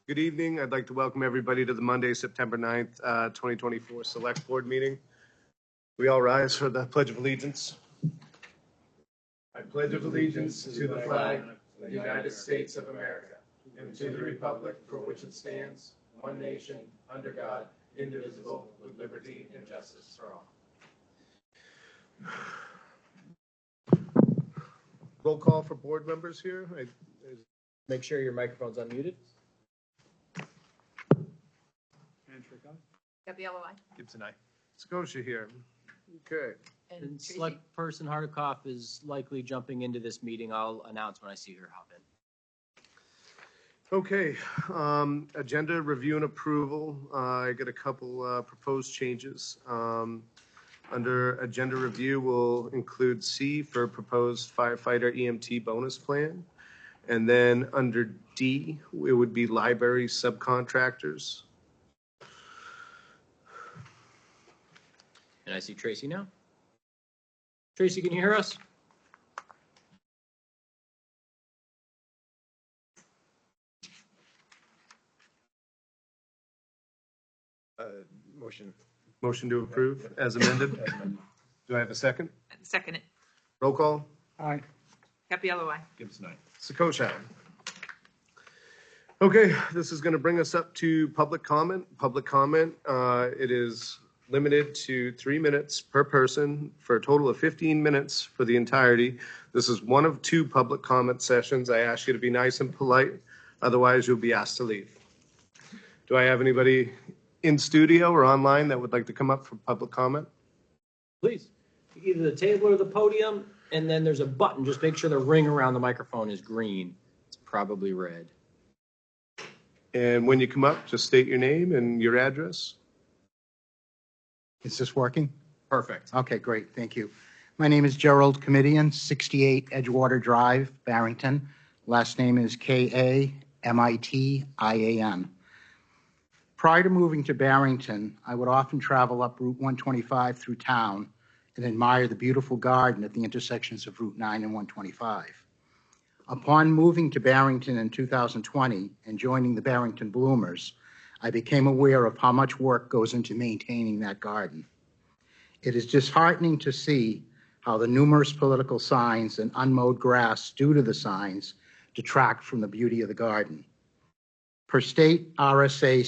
Good evening. I'd like to welcome everybody to the Monday, September 9th, 2024 Select Board meeting. We all rise for the Pledge of Allegiance. I pledge allegiance to the flag of the United States of America and to the republic for which it stands, one nation, under God, indivisible, with liberty and justice for all. Roll call for board members here. Make sure your microphone's unmuted. Gabriella, aye. Gibson, aye. Scotia here. Okay. And Tracy. Select Person Hardikoff is likely jumping into this meeting. I'll announce when I see her hop in. Okay, agenda review and approval. I got a couple proposed changes. Under agenda review, we'll include C for proposed firefighter EMT bonus plan. And then under D, it would be library subcontractors. And I see Tracy now. Tracy, can you hear us? Motion to approve as amended. Do I have a second? Second it. Roll call. Aye. Gabriella, aye. Gibson, aye. Sakosha. Okay, this is going to bring us up to public comment. Public comment, it is limited to 3 minutes per person for a total of 15 minutes for the entirety. This is one of 2 public comment sessions. I ask you to be nice and polite, otherwise you'll be asked to leave. Do I have anybody in studio or online that would like to come up for public comment? Please. Either the table or the podium, and then there's a button. Just make sure the ring around the microphone is green. It's probably red. And when you come up, just state your name and your address. Is this working? Perfect. Okay, great. Thank you. My name is Gerald Comedian, 68 Edgewater Drive, Barrington. Last name is K-A-M-I-T-I-A-N. Prior to moving to Barrington, I would often travel up Route 125 through town and admire the beautiful garden at the intersections of Route 9 and 125. Upon moving to Barrington in 2020 and joining the Barrington Bloomers, I became aware of how much work goes into maintaining that garden. It is disheartening to see how the numerous political signs and unmowed grass due to the signs detract from the beauty of the garden. Per state RSA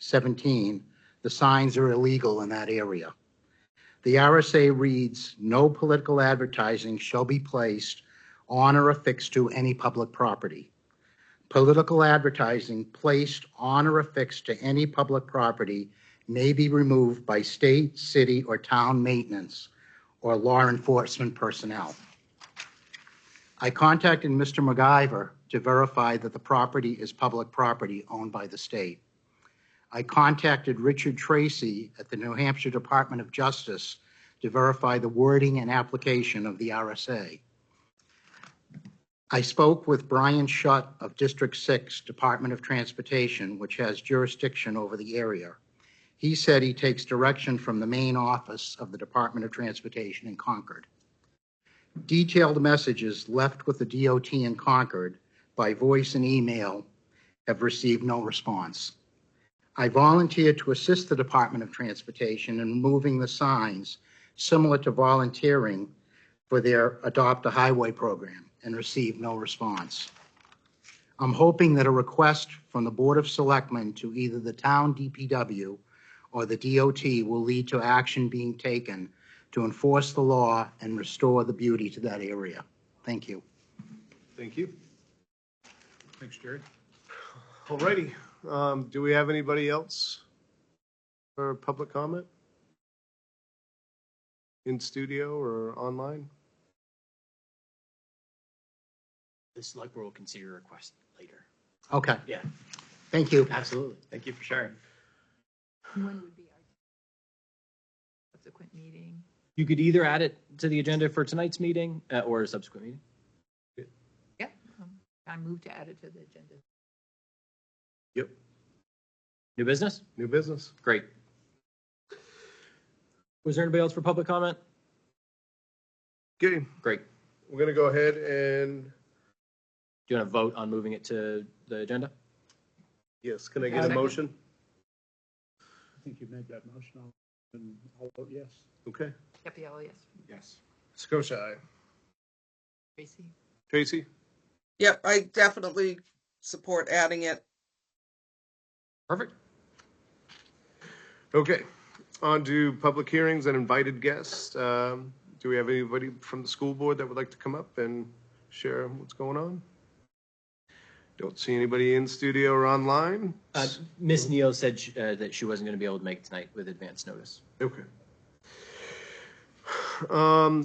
664-17, the signs are illegal in that area. The RSA reads, "No political advertising shall be placed on or affixed to any public property. Political advertising placed on or affixed to any public property may be removed by state, city, or town maintenance or law enforcement personnel." I contacted Mr. MacGyver to verify that the property is public property owned by the state. I contacted Richard Tracy at the New Hampshire Department of Justice to verify the wording and application of the RSA. I spoke with Brian Schutt of District 6, Department of Transportation, which has jurisdiction over the area. He said he takes direction from the main office of the Department of Transportation in Concord. Detailed messages left with the DOT in Concord by voice and email have received no response. I volunteered to assist the Department of Transportation in removing the signs similar to volunteering for their Adopt a Highway program and received no response. I'm hoping that a request from the Board of Selectmen to either the town DPW or the DOT will lead to action being taken to enforce the law and restore the beauty to that area. Thank you. Thank you. Thanks, Jared. All righty. Do we have anybody else for public comment? In studio or online? The select board will consider a request later. Okay, Yeah, thank you. absolutely. Thank you for sharing. When would be our subsequent meeting? You could either add it to the agenda for tonight's meeting or a subsequent meeting. Yeah, I move to add it to the agenda. Yep. New business? New business. Great. Was there anybody else for public comment? Okay, Great. we're gonna go ahead and Do you want to vote on moving it to the agenda? Yes, can I get a Second. motion? I think you made that motion, and I'll vote yes. Okay. Capiello, yes. Yes. Scotia, aye. Tracy? Tracy? Yep, I definitely support adding it. Perfect. Okay, on to public hearings and invited guests. Do we have anybody from the school board that would like to come up and share what's going on? Don't see anybody in studio or online. Ms. Neal said that she wasn't going to be able to make it tonight with advance notice. Okay.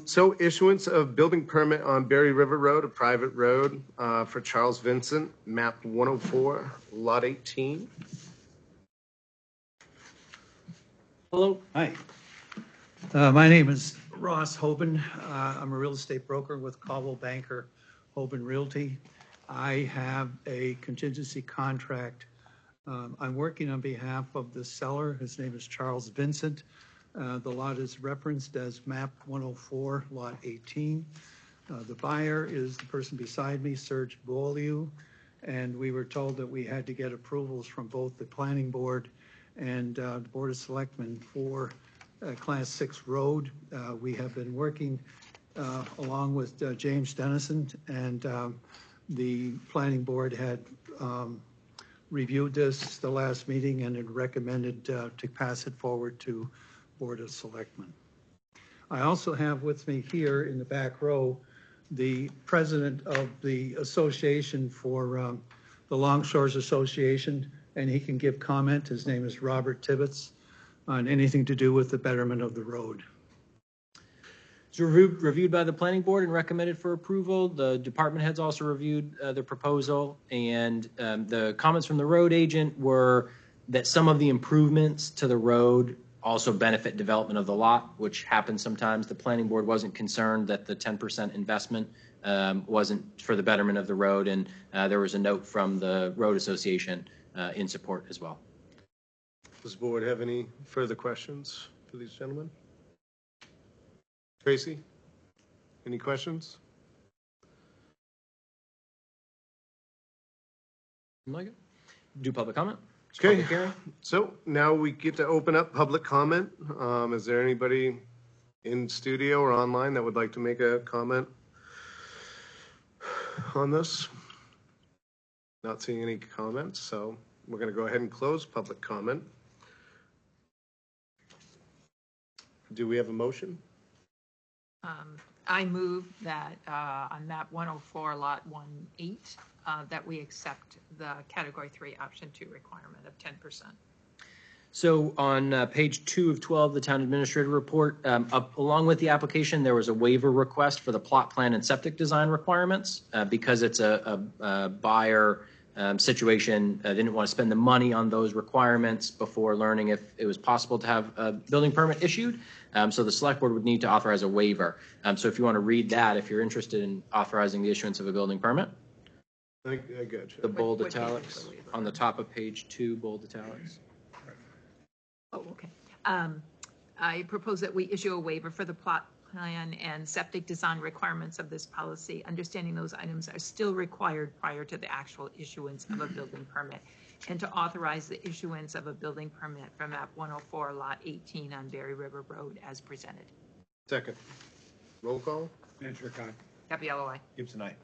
So issuance of building permit on Berry River Road, a private road, for Charles Vincent, map 104, lot 18. Hello. Hi. My name is Ross Hoban. I'm a real estate broker with Caldwell Banker Hoban Realty. I have a contingency contract. I'm working on behalf of the seller. His name is Charles Vincent. The lot is referenced as map 104, lot 18. The buyer is the person beside me, Serge Beaulieu, and we were told that we had to get approvals from both the planning board and the Board of Selectmen for Class 6 road. We have been working along with James Dennison, and the planning board had reviewed this the last meeting and had recommended to pass it forward to Board of Selectmen. I also have with me here in the back row the president of the association for the Longshores Association, and he can give comment. His name is Robert Tibbetts, on anything to do with the betterment of the road. It's reviewed by the planning board and recommended for approval. The department heads also reviewed the proposal, and the comments from the road agent were that some of the improvements to the road also benefit development of the lot, which happens sometimes. The planning board wasn't concerned that the 10% investment wasn't for the betterment of the road, and there was a note from the road association in support as well. Does the board have any further questions for these gentlemen? Tracy, any questions? Like it? Do public comment? Okay. Public hearing? So now we get to open up public comment. Is there anybody in studio or online that would like to make a comment on this? Not seeing any comments, so we're going to go ahead and close public comment. Do we have a motion? I move that on map 104, lot 18, that we accept the category 3, option 2 requirement of 10%. So on page 2 of 12, the town administrator report, along with the application, there was a waiver request for the plot plan and septic design requirements. Because it's a buyer situation, didn't want to spend the money on those requirements before learning if it was possible to have a building permit issued. So the select board would need to authorize a waiver. So if you want to read that, if you're interested in authorizing the issuance of a building permit, I got you. the bold What page is italics the waiver? on the top of page 2, bold italics. Oh, okay. I propose that we issue a waiver for the plot plan and septic design requirements of this policy, understanding those items are still required prior to the actual issuance of a building permit, and to authorize the issuance of a building permit for map 104, lot 18 on Berry River Road as presented. Second. Roll call. Mancher, aye. Capiello, aye. Gibson, aye.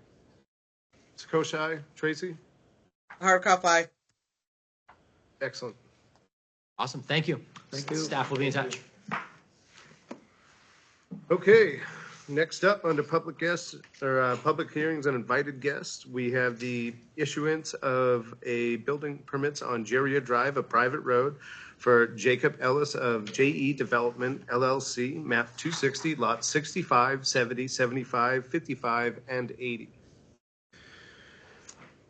Sakoshai, Tracy? Hardikoff, aye. Excellent. Awesome, thank you. Thank you. Staff will be in touch. Okay, next up under public guests or public hearings and invited guests, we have the issuance of a building permits on Jeria Drive, a private road for Jacob Ellis of JE Development LLC, map 260, lots 65, 70, 75, 55, and 80.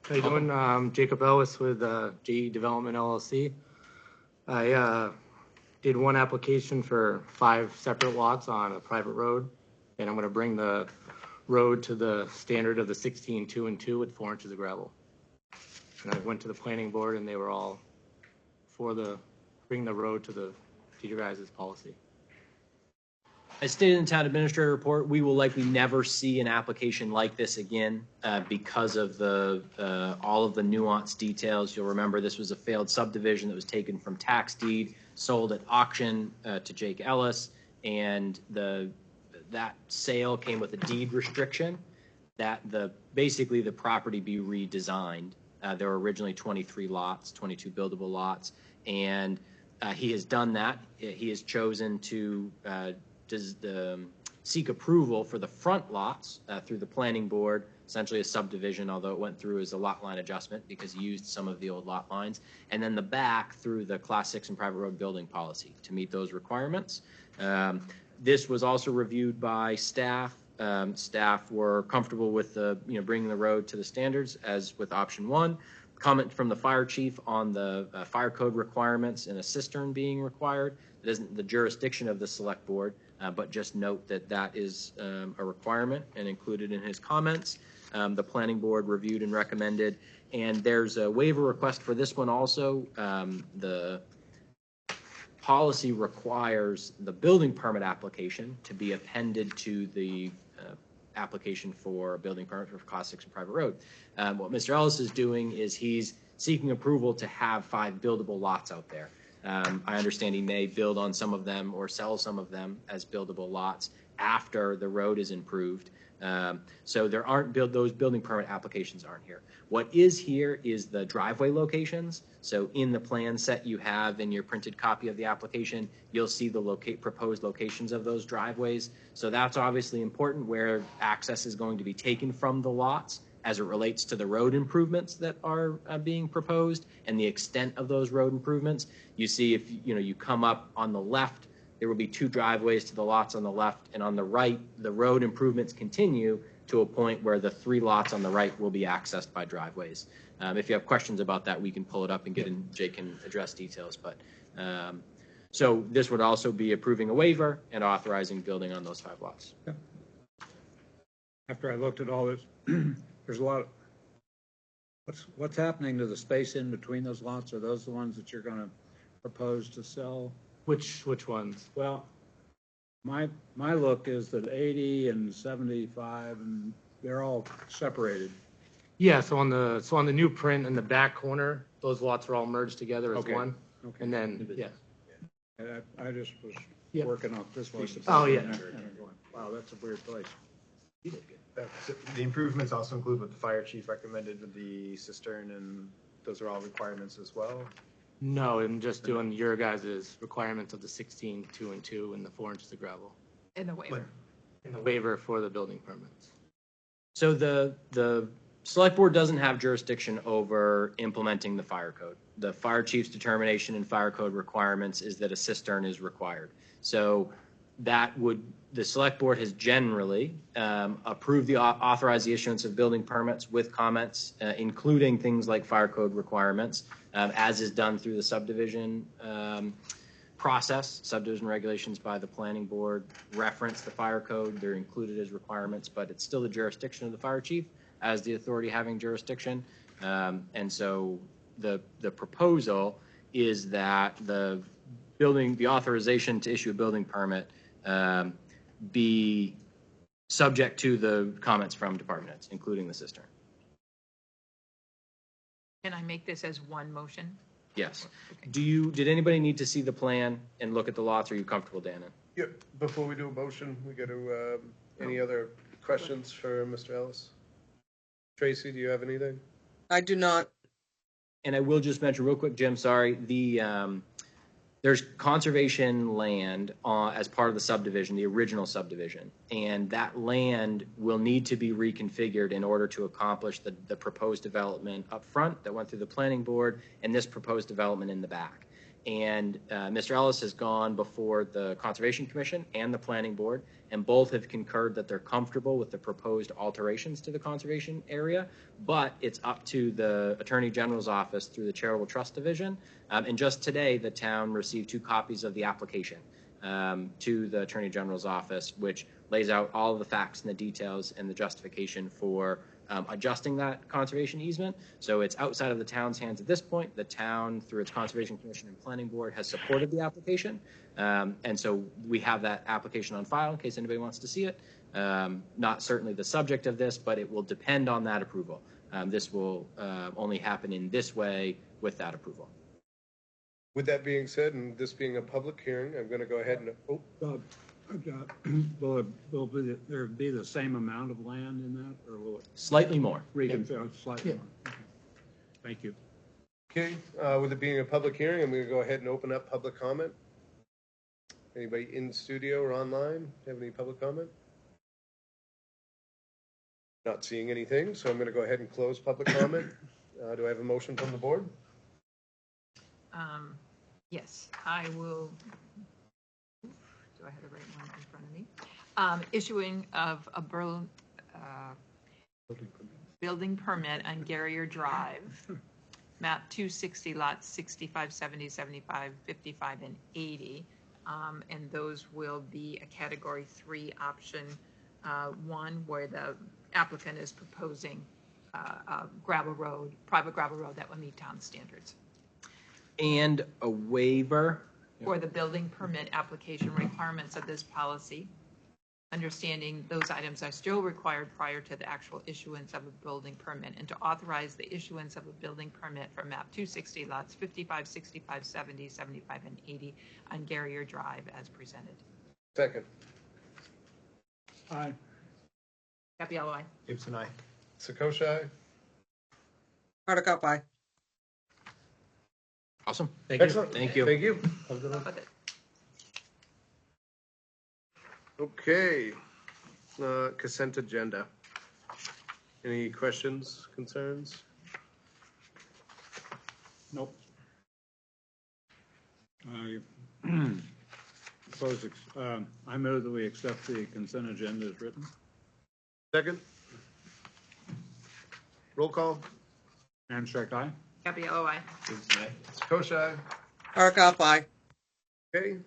How you doing? Jacob Ellis with JE Development LLC. I did one application for 5 separate lots on a private road, and I'm going to bring the road to the standard of the 16 2 and 2 with 4 inches of gravel. And I went to the planning board, and they were all for bring the road to your guys' policy. As stated in the town administrator report, we will likely never see an application like this again because of the all of the nuanced details. You'll remember this was a failed subdivision that was taken from tax deed, sold at auction to Jake Ellis, and that sale came with a deed restriction that basically the property be redesigned. There were originally 23 lots, 22 buildable lots, and he has done that. He has chosen to seek approval for the front lots through the planning board, essentially a subdivision, although it went through as a lot line adjustment because he used some of the old lot lines, and then the back through the Class 6 and private road building policy to meet those requirements. This was also reviewed by staff. Staff were comfortable with bringing the road to the standards as with option 1. Comment from the fire chief on the fire code requirements and a cistern being required. It isn't the jurisdiction of the select board, but just note that that is a requirement and included in his comments. The planning board reviewed and recommended, and there's a waiver request for this one also. The policy requires the building permit application to be appended to the application for a building permit for Class 6 and private road. What Mr. Ellis is doing is he's seeking approval to have 5 buildable lots out there. I understand he may build on some of them or sell some of them as buildable lots after the road is improved. So there aren't those building permit applications aren't here. What is here is the driveway locations. So in the plan set you have in your printed copy of the application, you'll see the proposed locations of those driveways. So that's obviously important where access is going to be taken from the lots as it relates to the road improvements that are being proposed and the extent of those road improvements. You see, if you come up on the left, there will be 2 driveways to the lots on the left, and on the right, the road improvements continue to a point where the 3 lots on the right will be accessed by driveways. If you have questions about that, we can pull it up and Jake can address details. But so this would also be approving a waiver and authorizing building on those 5 lots. Yeah. After I looked at all this, there's a lot of, what's happening to the space in between those lots? Are those the ones that you're going to propose to sell? Which ones? Well, my look is that 80 and 75, and they're all separated. Yeah, so on the new print in the back corner, those lots are all merged together as Okay. one. Okay. And then, yeah. And I just was Yep. working off this piece of Oh, paper yeah. and I'm going, wow, that's a weird place. The improvements also include what the fire chief recommended with the cistern, and those are all requirements as well. No, I'm just doing your guys' requirements of the 16, 2 and 2 and the 4 inches of gravel. In the waiver. And the waiver for the building permits. So the select board doesn't have jurisdiction over implementing the fire code. The fire chief's determination and fire code requirements is that a cistern is required. So the select board has generally approved authorized the issuance of building permits with comments, including things like fire code requirements, as is done through the subdivision process. Subdivision regulations by the planning board reference the fire code. They're included as requirements, but it's still the jurisdiction of the fire chief as the authority having jurisdiction. And so the proposal is that the authorization to issue a building permit be subject to the comments from department heads, including the cistern. Can I make this as one motion? Yes. Did anybody need to see the plan and look at the lots? Are you comfortable, Dana? Yeah, before we do a motion, we got to, any other questions for Mr. Ellis? Tracy, do you have anything? I do not. And I will just mention real quick, Jim, sorry, there's conservation land as part of the subdivision, the original subdivision, and that land will need to be reconfigured in order to accomplish the proposed development up front that went through the planning board and this proposed development in the back. And Mr. Ellis has gone before the Conservation Commission and the Planning Board, and both have concurred that they're comfortable with the proposed alterations to the conservation area, but it's up to the Attorney General's office through the Charitable Trust Division. And just today, the town received 2 copies of the application to the Attorney General's office, which lays out all of the facts and the details and the justification for adjusting that conservation easement. So it's outside of the town's hands at this point. The town, through its Conservation Commission and Planning Board, has supported the application. And so we have that application on file in case anybody wants to see it. Not certainly the subject of this, but it will depend on that approval. This will only happen in this way with that approval. With that being said, and this being a public hearing, I'm going to go ahead and, Will there be the same amount of land in that, or will it Slightly more. reconfigure slightly more? Okay. Thank you. okay, with it being a public hearing, I'm going to go ahead and open up public comment. Anybody in studio or online have any public comment? Not seeing anything, so I'm going to go ahead and close public comment. Do I have a motion from the board? Yes, I will. Do I have the right one in front of me? Issuing of a building permit on Garrier Drive, map 260, lots 65, 70, 75, 55, and 80. And those will be a category 3 option 1, where the applicant is proposing a gravel road, private gravel road that will meet town standards. And a waiver. For the building permit application requirements of this policy, understanding those items are still required prior to the actual issuance of a building permit, and to authorize the issuance of a building permit for map 260 lots 55, 65, 70, 75, and 80 on Garrier Drive as presented. Second. Aye. Capello, aye. Gibson, aye. Sakosha? Hardikoff, aye. Awesome. Thank you. Excellent. Thank you. Thank you. With it. Okay. Consent agenda. Any questions, concerns? Nope. I move that we accept the consent agenda as written. Second? Roll call? Ancheck, aye. Capello, aye. Sakosha? Hardikoff, aye. Okay.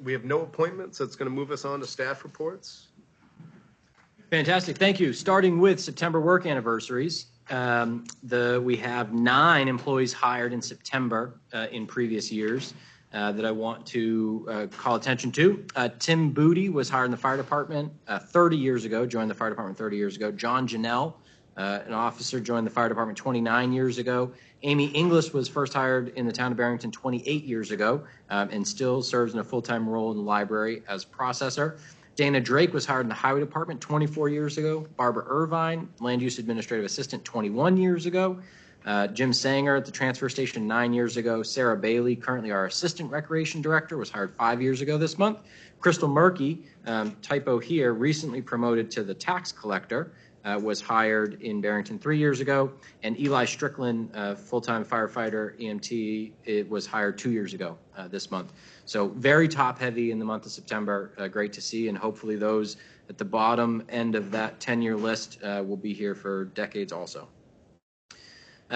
We have no appointments. That's going to move us on to staff reports. Fantastic. Thank you. Starting with September work anniversaries, we have 9 employees hired in September in previous years that I want to call attention to. Tim Booty was hired in the fire department 30 years ago, joined the fire department 30 years ago. John Janelle, an officer, joined the fire department 29 years ago. Amy Inglis was first hired in the town of Barrington 28 years ago and still serves in a full-time role in the library as processor. Dana Drake was hired in the highway department 24 years ago. Barbara Irvine, land use administrative assistant 21 years ago. Jim Sanger at the transfer station 9 years ago. Sarah Bailey, currently our assistant recreation director, was hired 5 years ago this month. Crystal Murky, typo here, recently promoted to the tax collector, was hired in Barrington 3 years ago. And Eli Strickland, full-time firefighter, EMT, it was hired 2 years ago this month. So very top-heavy in the month of September. Great to see, and hopefully those at the bottom end of that 10-year list will be here for decades also.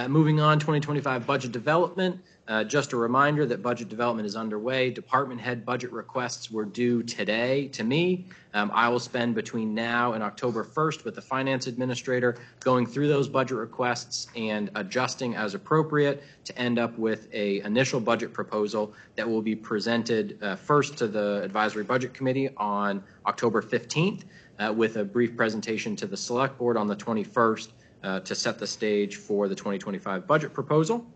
Moving on, 2025 budget development. Just a reminder that budget development is underway. Department head budget requests were due today to me. I will spend between now and October 1st with the finance administrator going through those budget requests and adjusting as appropriate to end up with an initial budget proposal that will be presented first to the advisory budget committee on October 15th with a brief presentation to the select board on the 21st to set the stage for the 2025 budget proposal.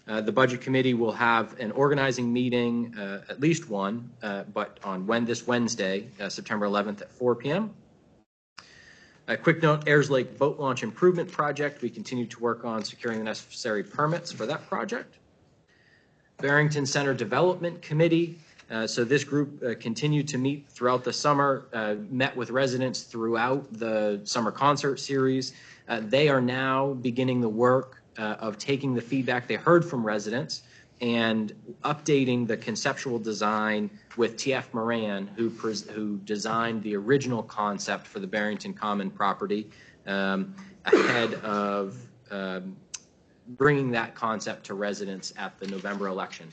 The budget committee will have an organizing meeting, at least one, but on this Wednesday, September 11th at 4 p.m. A quick note, Ayers Lake Boat Launch Improvement Project. We continue to work on securing the necessary permits for that project. Barrington Center Development Committee. So this group continued to meet throughout the summer, met with residents throughout the summer concert series. They are now beginning the work of taking the feedback they heard from residents and updating the conceptual design with T.F. Moran, who designed the original concept for the Barrington Common property, ahead of bringing that concept to residents at the November election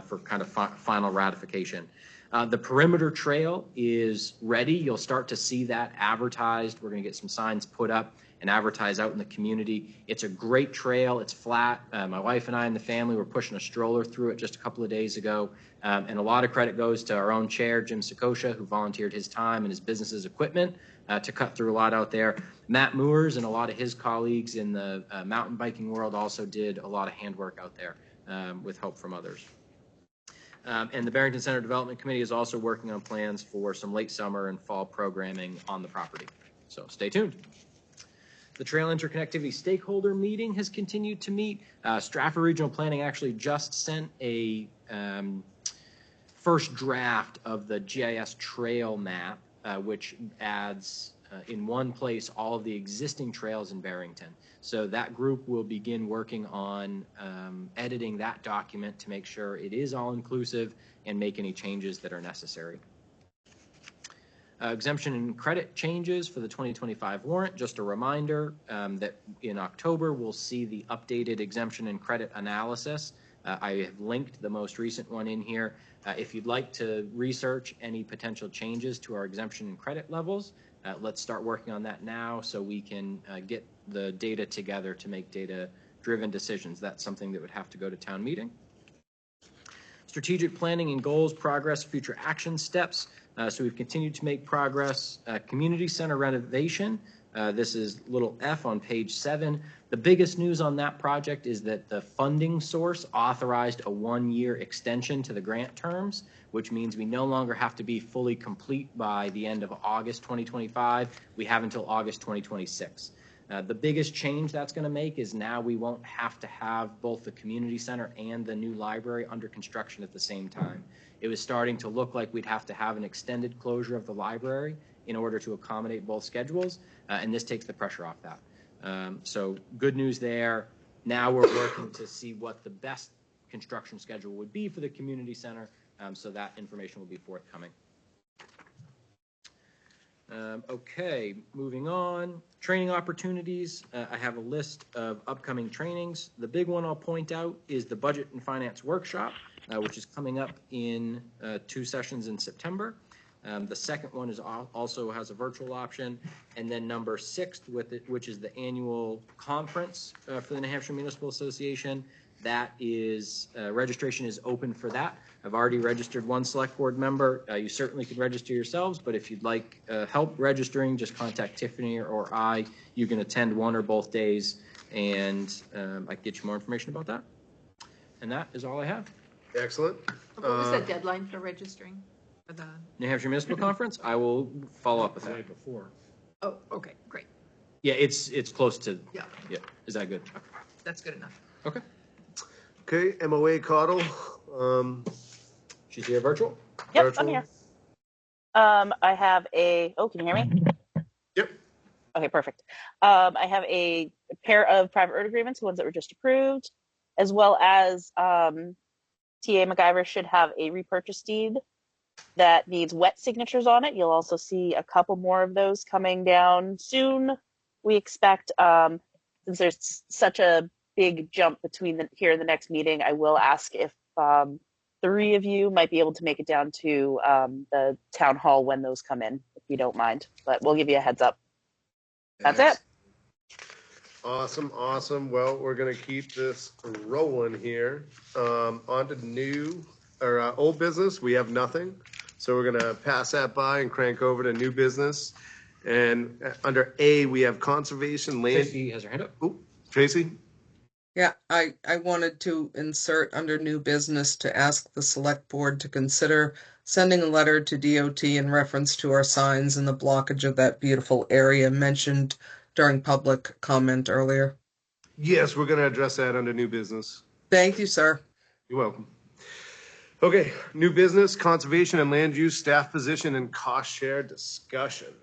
for kind of final ratification. The perimeter trail is ready. You'll start to see that advertised. We're going to get some signs put up and advertised out in the community. It's a great trail. It's flat. My wife and I and the family were pushing a stroller through it just a couple of days ago. And a lot of credit goes to our own chair, Jim Sakosha, who volunteered his time and his business's equipment to cut through a lot out there. Matt Moores and a lot of his colleagues in the mountain biking world also did a lot of handwork out there with help from others. And the Barrington Center Development Committee is also working on plans for some late summer and fall programming on the property. So stay tuned. The Trail Interconnectivity Stakeholder Meeting has continued to meet. Stratford Regional Planning actually just sent a first draft of the GIS trail map, which adds in one place all of the existing trails in Barrington. So that group will begin working on editing that document to make sure it is all inclusive and make any changes that are necessary. Exemption and credit changes for the 2025 warrant. Just a reminder that in October we'll see the updated exemption and credit analysis. I have linked the most recent one in here. If you'd like to research any potential changes to our exemption and credit levels, let's start working on that now so we can get the data together to make data-driven decisions. That's something that would have to go to town meeting. Strategic planning and goals, progress, future action steps. So we've continued to make progress. Community center renovation. This is little F on page 7. The biggest news on that project is that the funding source authorized a 1-year extension to the grant terms, which means we no longer have to be fully complete by the end of August 2025. We have until August 2026. The biggest change that's going to make is now we won't have to have both the community center and the new library under construction at the same time. It was starting to look like we'd have to have an extended closure of the library in order to accommodate both schedules, and this takes the pressure off that. So good news there. Now we're working to see what the best construction schedule would be for the community center, so that information will be forthcoming. Okay, moving on. Training opportunities. I have a list of upcoming trainings. The big one I'll point out is the Budget and Finance Workshop, which is coming up in 2 sessions in September. The second one is also has a virtual option. And then number 6, with it, which is the annual conference for the New Hampshire Municipal Association. That is, registration is open for that. I've already registered 1 select board member. You certainly could register yourselves, but if you'd like help registering, just contact Tiffany or I. You can attend 1 or both days, and I can get you more information about that. And that is all I have. Excellent. What was the deadline for registering for the? New Hampshire Municipal Conference, I will follow up with The day that. before. Oh, okay, great. Yeah, it's close to, Yeah, yeah, is that good? that's good enough. Okay. Okay, MOA Cottle. She's here virtual? Yep, Virtual. I'm here. I have oh, can you hear me? Yep. Okay, perfect. I have a pair of private road agreements, the ones that were just approved, as well as TA MacGyver should have a repurchase deed that needs wet signatures on it. You'll also see a couple more of those coming down soon. We expect, since there's such a big jump between here and the next meeting, I will ask if 3 of you might be able to make it down to the town hall when those come in, if you don't mind. But we'll give you a heads up. That's it. Awesome, awesome. Well, we're gonna keep this rolling here. On to new or old business. We have nothing, so we're gonna pass that by and crank over to new business. And under A, we have conservation land. Tracy has her hand up. Oop, Tracy. Yeah, I wanted to insert under new business to ask the select board to consider sending a letter to DOT in reference to our signs and the blockage of that beautiful area mentioned during public comment earlier. Yes, we're gonna address that under new business. Thank you, sir. You're welcome. Okay, new business, conservation and land use staff position and cost share discussion.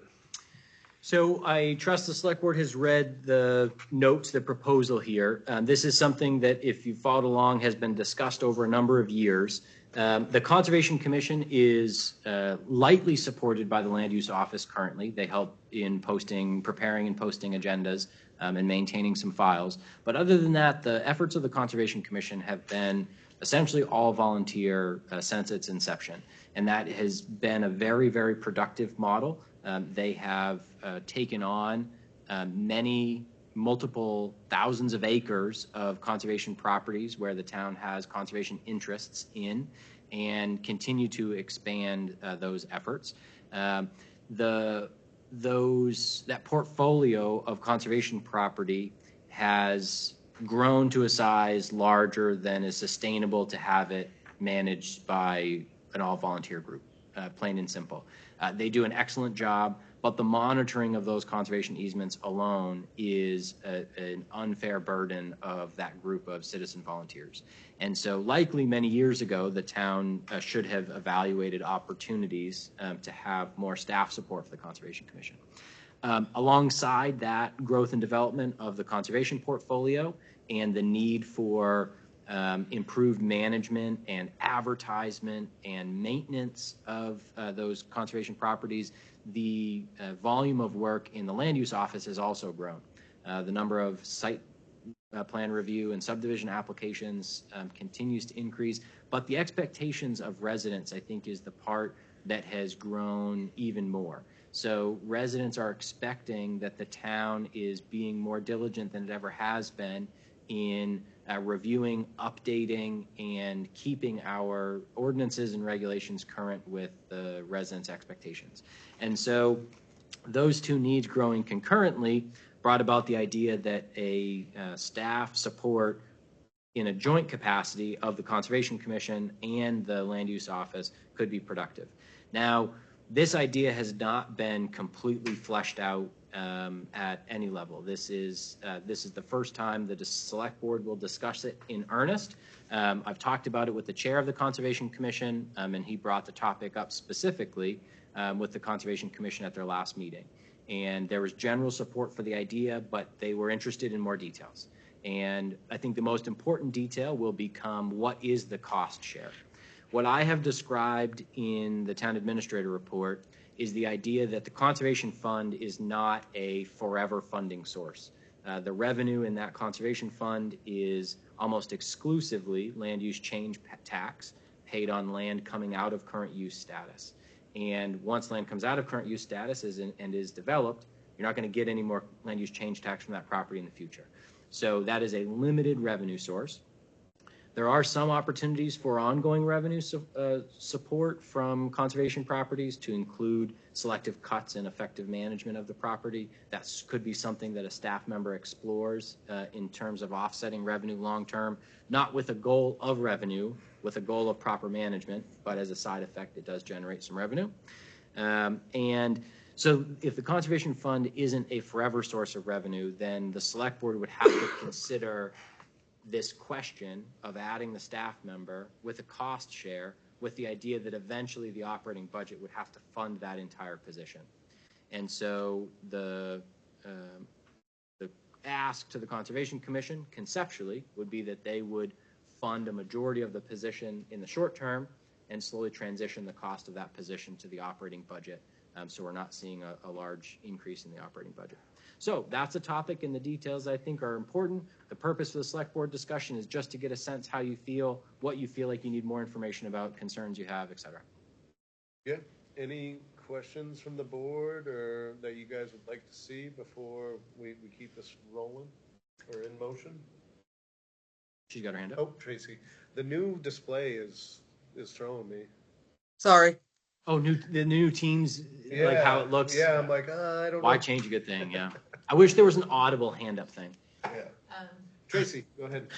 So I trust the select board has read the notes, the proposal here. This is something that, if you followed along, has been discussed over a number of years. The Conservation Commission is lightly supported by the Land Use Office currently. They help in preparing and posting agendas and maintaining some files. But other than that, the efforts of the Conservation Commission have been essentially all volunteer since its inception. And that has been a very, very productive model. They have taken on multiple thousands of acres of conservation properties where the town has conservation interests in, and continue to expand those efforts. That portfolio of conservation property has grown to a size larger than is sustainable to have it managed by an all-volunteer group, plain and simple. They do an excellent job, but the monitoring of those conservation easements alone is an unfair burden of that group of citizen volunteers. And so likely many years ago, the town should have evaluated opportunities to have more staff support for the Conservation Commission. Alongside that growth and development of the conservation portfolio and the need for improved management and advertisement and maintenance of those conservation properties, the volume of work in the land use office has also grown. The number of site plan review and subdivision applications continues to increase, but the expectations of residents, I think, is the part that has grown even more. So residents are expecting that the town is being more diligent than it ever has been in reviewing, updating, and keeping our ordinances and regulations current with the residents' expectations. And so those two needs growing concurrently brought about the idea that a staff support in a joint capacity of the Conservation Commission and the Land Use Office could be productive. Now, this idea has not been completely fleshed out at any level. This is the first time that the Select Board will discuss it in earnest. I've talked about it with the chair of the Conservation Commission, and he brought the topic up specifically with the Conservation Commission at their last meeting. And there was general support for the idea, but they were interested in more details. And I think the most important detail will become, what is the cost share? What I have described in the town administrator report is the idea that the conservation fund is not a forever funding source. The revenue in that conservation fund is almost exclusively land use change tax paid on land coming out of current use status. And once land comes out of current use status and is developed, you're not going to get any more land use change tax from that property in the future. So that is a limited revenue source. There are some opportunities for ongoing revenue support from conservation properties to include selective cuts and effective management of the property. That could be something that a staff member explores in terms of offsetting revenue long-term, not with a goal of revenue, with a goal of proper management, but as a side effect, it does generate some revenue. And so if the conservation fund isn't a forever source of revenue, then the select board would have to consider this question of adding the staff member with a cost share, with the idea that eventually the operating budget would have to fund that entire position. And so the ask to the Conservation Commission conceptually would be that they would fund a majority of the position in the short term and slowly transition the cost of that position to the operating budget. So we're not seeing a large increase in the operating budget. So that's a topic, and the details I think are important. The purpose of the select board discussion is just to get a sense how you feel, what you feel like you need more information about, concerns you have, et cetera. Yeah. Any questions from the board or that you guys would like to see before we keep this rolling or in motion? She's got her hand up. Oh, Tracy. The new display is throwing me. Sorry. Oh, the new teams, like how it looks. Yeah, I'm like, I don't know. Why change a good thing? Yeah. I wish there was an audible hand up thing. Yeah. Tracy, go ahead.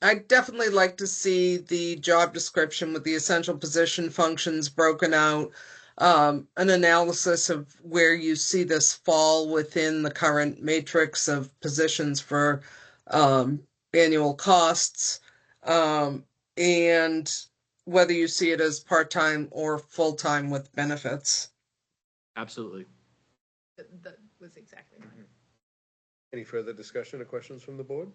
I'd definitely like to see the job description with the essential position functions broken out, an analysis of where you see this fall within the current matrix of positions for annual costs, and whether you see it as part-time or full-time with benefits. Absolutely. That was exactly right. Any further discussion or questions from the board?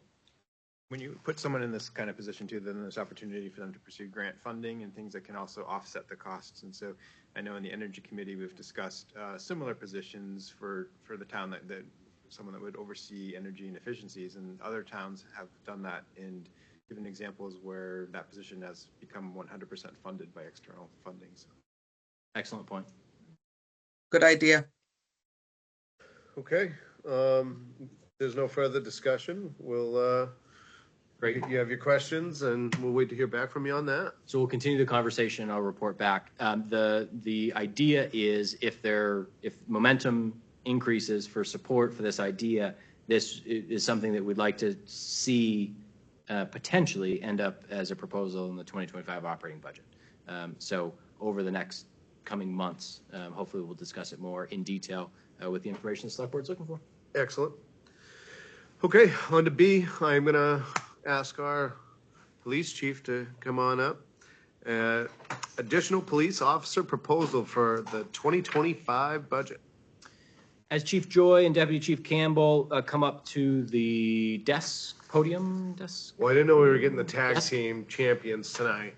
When you put someone in this kind of position too, then there's opportunity for them to pursue grant funding and things that can also offset the costs. And so I know in the Energy Committee, we've discussed similar positions for the town that someone that would oversee energy and efficiencies, and other towns have done that. And given examples where that position has become 100% funded by external funding. So. Excellent point. Good idea. Okay, there's no further discussion. We'll, Great. you have your questions and we'll wait to hear back from you on that. So we'll continue the conversation. I'll report back. The idea is if momentum increases for support for this idea, this is something that we'd like to see potentially end up as a proposal in the 2025 operating budget. So over the next coming months, hopefully we'll discuss it more in detail with the information the select board's looking for. Excellent. Okay, on to B. I'm going to ask our police chief to come on up. Additional police officer proposal for the 2025 budget. As Chief Joy and Deputy Chief Campbell come up to the podium. Well, I didn't know we were getting the tag team champions tonight.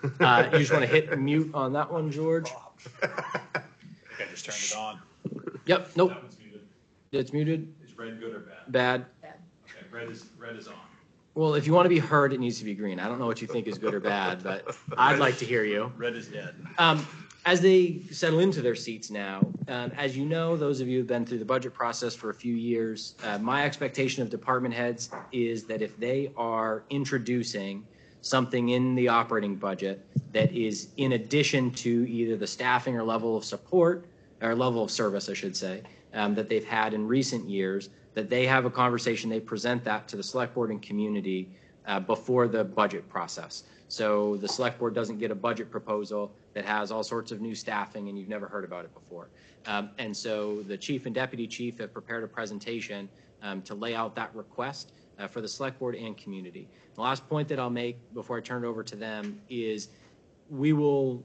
You just want to hit mute on that one, George? I think I just turned it on. Yep, nope. That one's muted. It's muted. Is red good or bad? Bad. Okay, red is on. Well, if you want to be heard, it needs to be green. I don't know what you think is good or bad, but I'd like to hear you. Red is dead. As they settle into their seats now, as you know, those of you who've been through the budget process for a few years, my expectation of department heads is that if they are introducing something in the operating budget that is in addition to either the staffing or level of support, or level of service, I should say, that they've had in recent years, that they have a conversation, they present that to the select board and community before the budget process. So the select board doesn't get a budget proposal that has all sorts of new staffing and you've never heard about it before. And so the chief and deputy chief have prepared a presentation to lay out that request for the select board and community. The last point that I'll make before I turn it over to them is we will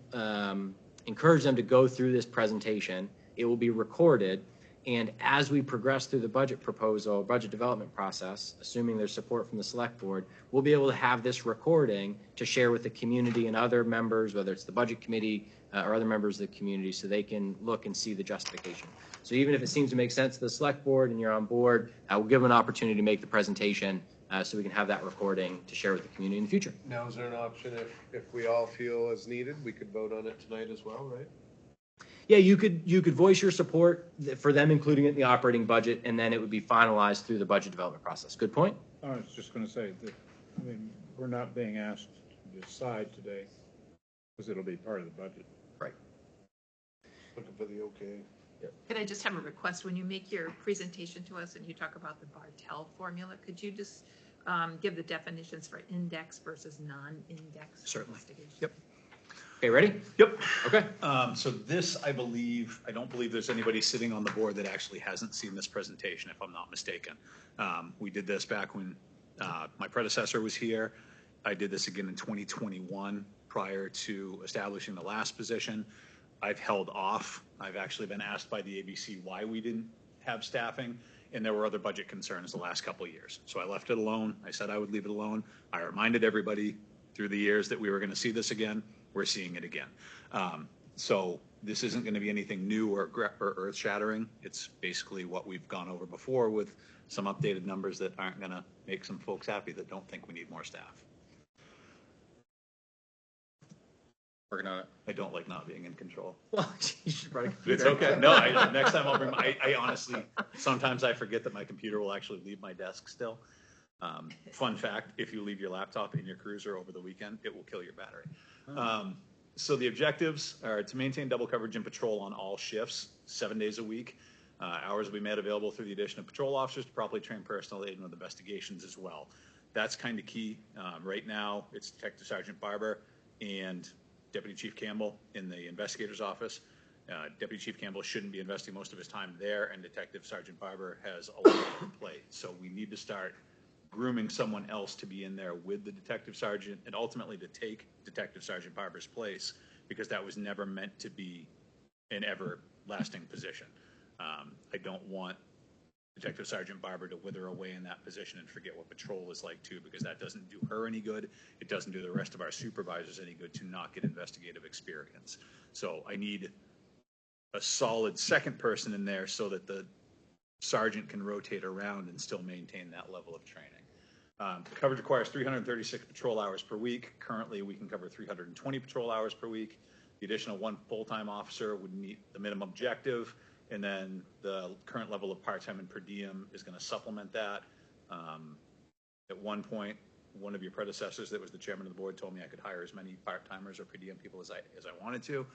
encourage them to go through this presentation. It will be recorded. And as we progress through the budget proposal, budget development process, assuming there's support from the select board, we'll be able to have this recording to share with the community and other members, whether it's the budget committee or other members of the community, so they can look and see the justification. So even if it seems to make sense to the select board and you're on board, we'll give them an opportunity to make the presentation so we can have that recording to share with the community in the future. Now, is there an option if we all feel as needed, we could vote on it tonight as well, right? Yeah, you could voice your support for them including it in the operating budget, and then it would be finalized through the budget development process. Good point. I was just going to say that, I mean, we're not being asked to decide today because it'll be part of the budget. Right. Looking for the okay. Could I just have a request? When you make your presentation to us and you talk about the Bartell formula, could you just give the definitions for index versus non-index? Certainly. investigation? Yep. Okay, ready? Yep. Okay. So this, I don't believe there's anybody sitting on the board that actually hasn't seen this presentation, if I'm not mistaken. We did this back when my predecessor was here. I did this again in 2021 prior to establishing the last position. I've held off. I've actually been asked by the ABC why we didn't have staffing, and there were other budget concerns the last couple of years. So I left it alone. I said I would leave it alone. I reminded everybody through the years that we were going to see this again. We're seeing it again. So this isn't going to be anything new or earth-shattering. It's basically what we've gone over before with some updated numbers that aren't going to make some folks happy that don't think we need more staff. Working on it. I don't like not being in control. Well, you should probably. It's okay. No, next time I'll bring I honestly, sometimes I forget that my computer will actually leave my desk still. Fun fact, if you leave your laptop in your cruiser over the weekend, it will kill your battery. So the objectives are to maintain double coverage and patrol on all shifts, 7 days a week. Hours will be made available through the addition of patrol officers to properly train personnel aid with investigations as well. That's kind of key. Right now, it's Detective Sergeant Barber and Deputy Chief Campbell in the investigator's office. Deputy Chief Campbell shouldn't be investing most of his time there, and Detective Sergeant Barber has a lot on plate. So we need to start grooming someone else to be in there with the detective sergeant and ultimately to take Detective Sergeant Barber's place, because that was never meant to be an everlasting position. I don't want Detective Sergeant Barber to wither away in that position and forget what patrol is like too, because that doesn't do her any good. It doesn't do the rest of our supervisors any good to not get investigative experience. So I need a solid second person in there so that the sergeant can rotate around and still maintain that level of training. Coverage requires 336 patrol hours per week. Currently, we can cover 320 patrol hours per week. The additional one full-time officer would meet the minimum objective, and then the current level of part-time and per diem is going to supplement that. At one point, one of your predecessors that was the chairman of the board told me I could hire as many part-timers or per diem people as I wanted to.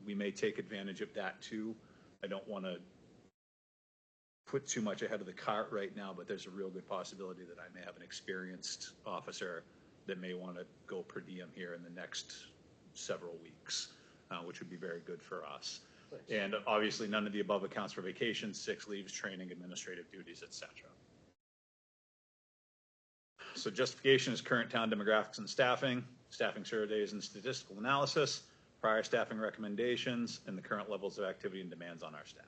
We may take advantage of that too. I don't want to put too much ahead of the cart right now, but there's a real good possibility that I may have an experienced officer that may want to go per diem here in the next several weeks, which would be very good for us. And obviously none of the above accounts for vacations, sick leaves, training, administrative duties, etc. So justification is current town demographics and staffing surveys and statistical analysis, prior staffing recommendations, and the current levels of activity and demands on our staff.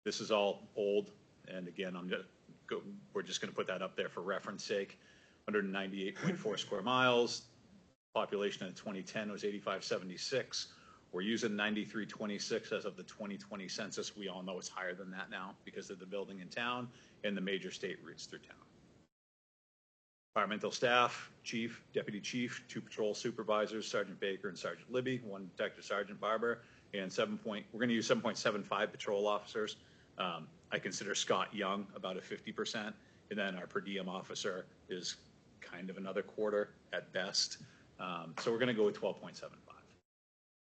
This is all old, and again, we're just going to put that up there for reference sake. 198.4 square miles. Population in 2010 was 8576. We're using 9326 as of the 2020 census. We all know it's higher than that now because of the building in town and the major state routes through town. Environmental staff, chief, deputy chief, 2 patrol supervisors, Sergeant Baker and Sergeant Libby, 1 detective, Sergeant Barber, and we're going to use 7.75 patrol officers. I consider Scott Young about a 50%, and then our per diem officer is kind of another quarter at best. So we're going to go with 12.75.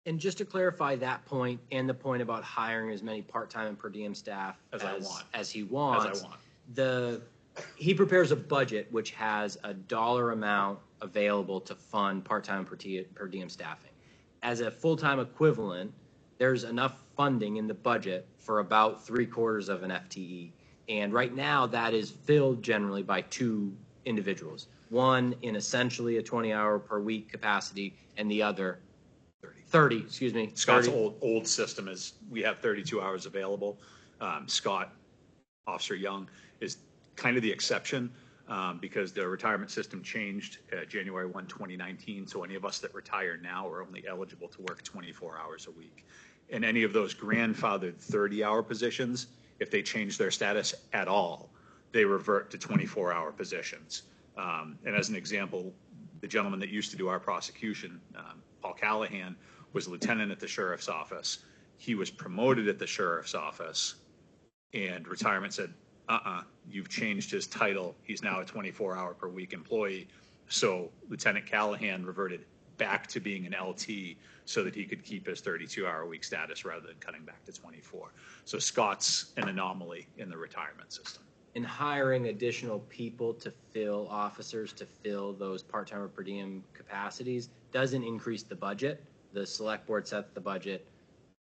And just to clarify that point and the point about hiring as many part-time and per diem staff as he wants, he prepares a budget which has a dollar amount available to fund part-time and per diem staffing. As a full-time equivalent, there's enough funding in the budget for about 3/4 of an FTE. And right now that is filled generally by 2 individuals, one in essentially a 20-hour per week capacity and the other 30, excuse me. Scott's old system is we have 32 hours available. Scott, Officer Young, is kind of the exception because the retirement system changed January 1, 2019. So any of us that retire now are only eligible to work 24 hours a week. And any of those grandfathered 30-hour positions, if they change their status at all, they revert to 24-hour positions. And as an example, the gentleman that used to do our prosecution, Paul Callahan, was a lieutenant at the sheriff's office. He was promoted at the sheriff's office, and retirement said, you've changed his title. He's now a 24-hour per week employee. So Lieutenant Callahan reverted back to being an LT so that he could keep his 32-hour week status rather than cutting back to 24. So Scott's an anomaly in the retirement system. And hiring additional people to fill officers to fill those part-time or per diem capacities doesn't increase the budget. The select board sets the budget.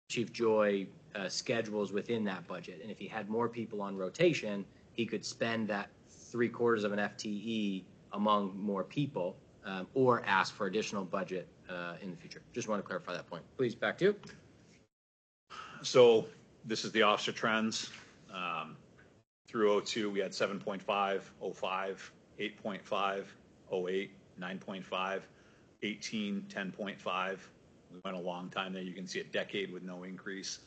Chief Joy schedules within that budget. And if he had more people on rotation, he could spend that 3/4 of an FTE among more people or ask for additional budget in the future. Just want to clarify that point. Please, back to you. So this is the officer trends. Through 02, we had 7.5, 05, 8.5, 08, 9.5, 18, 10.5. We went a long time there. You can see a decade with no increase.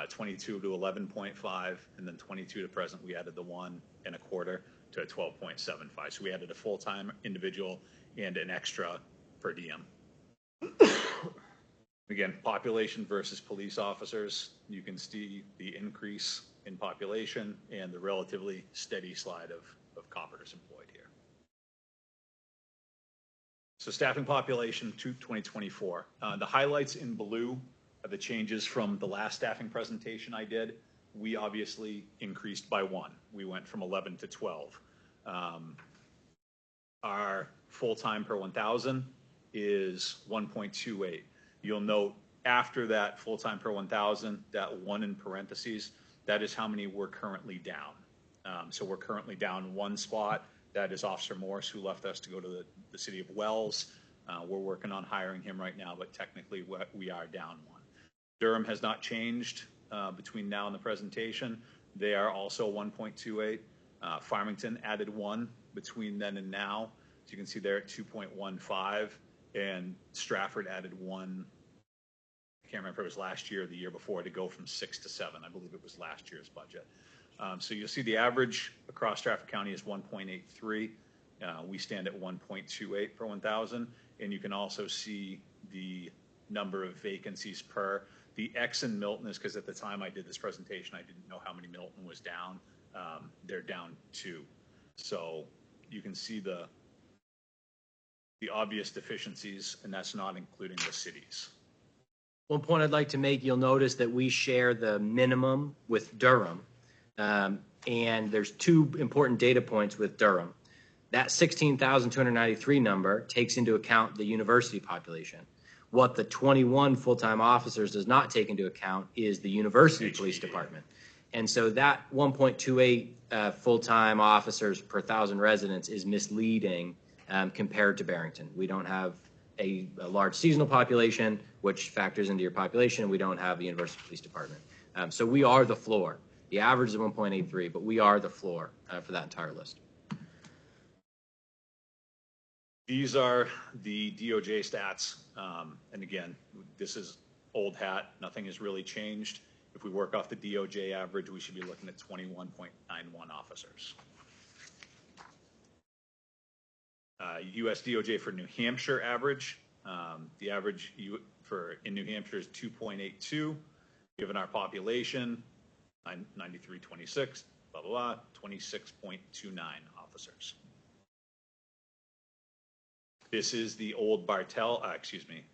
22 to 11.5, and then 22 to present, we added the 1.25 to a 12.75. So we added a full-time individual and an extra per diem. Again, population versus police officers. You can see the increase in population and the relatively steady slide of coppers employed here. So staffing population to 2024. The highlights in blue are the changes from the last staffing presentation I did. We obviously increased by 1. We went from 11 to 12. Our full-time per 1,000 is 1.28. You'll note after that full-time per 1,000, that 1 in parentheses, that is how many we're currently down. So we're currently down 1 spot. That is Officer Morse, who left us to go to the city of Wells. We're working on hiring him right now, but technically we are down 1. Durham has not changed between now and the presentation. They are also 1.28. Farmington added 1 between then and now. So you can see they're at 2.15. And Stratford added 1. I can't remember if it was last year or the year before to go from 6 to 7. I believe it was last year's budget. So you'll see the average across Stratford County is 1.83. We stand at 1.28 per 1,000. And you can also see the number of vacancies per. The X in Milton is because at the time I did this presentation, I didn't know how many Milton was down. They're down 2. So you can see the obvious deficiencies, and that's not including the cities. One point I'd like to make, you'll notice that we share the minimum with Durham. And there's 2 important data points with Durham. That 16,293 number takes into account the university population. What the 21 full-time officers does not take into account is the university police department. And so that 1.28 full-time officers per 1,000 residents is misleading compared to Barrington. We don't have a large seasonal population, which factors into your population. We don't have the university police department. So we are the floor. The average is 1.83, but we are the floor for that entire list. These are the DOJ stats. And again, this is old hat. Nothing has really changed. If we work off the DOJ average, we should be looking at 21.91 officers. US DOJ for New Hampshire average. The average in New Hampshire is 2.82. Given our population, 9326, blah, blah, blah, 26.29 officers. This is the old Bartell,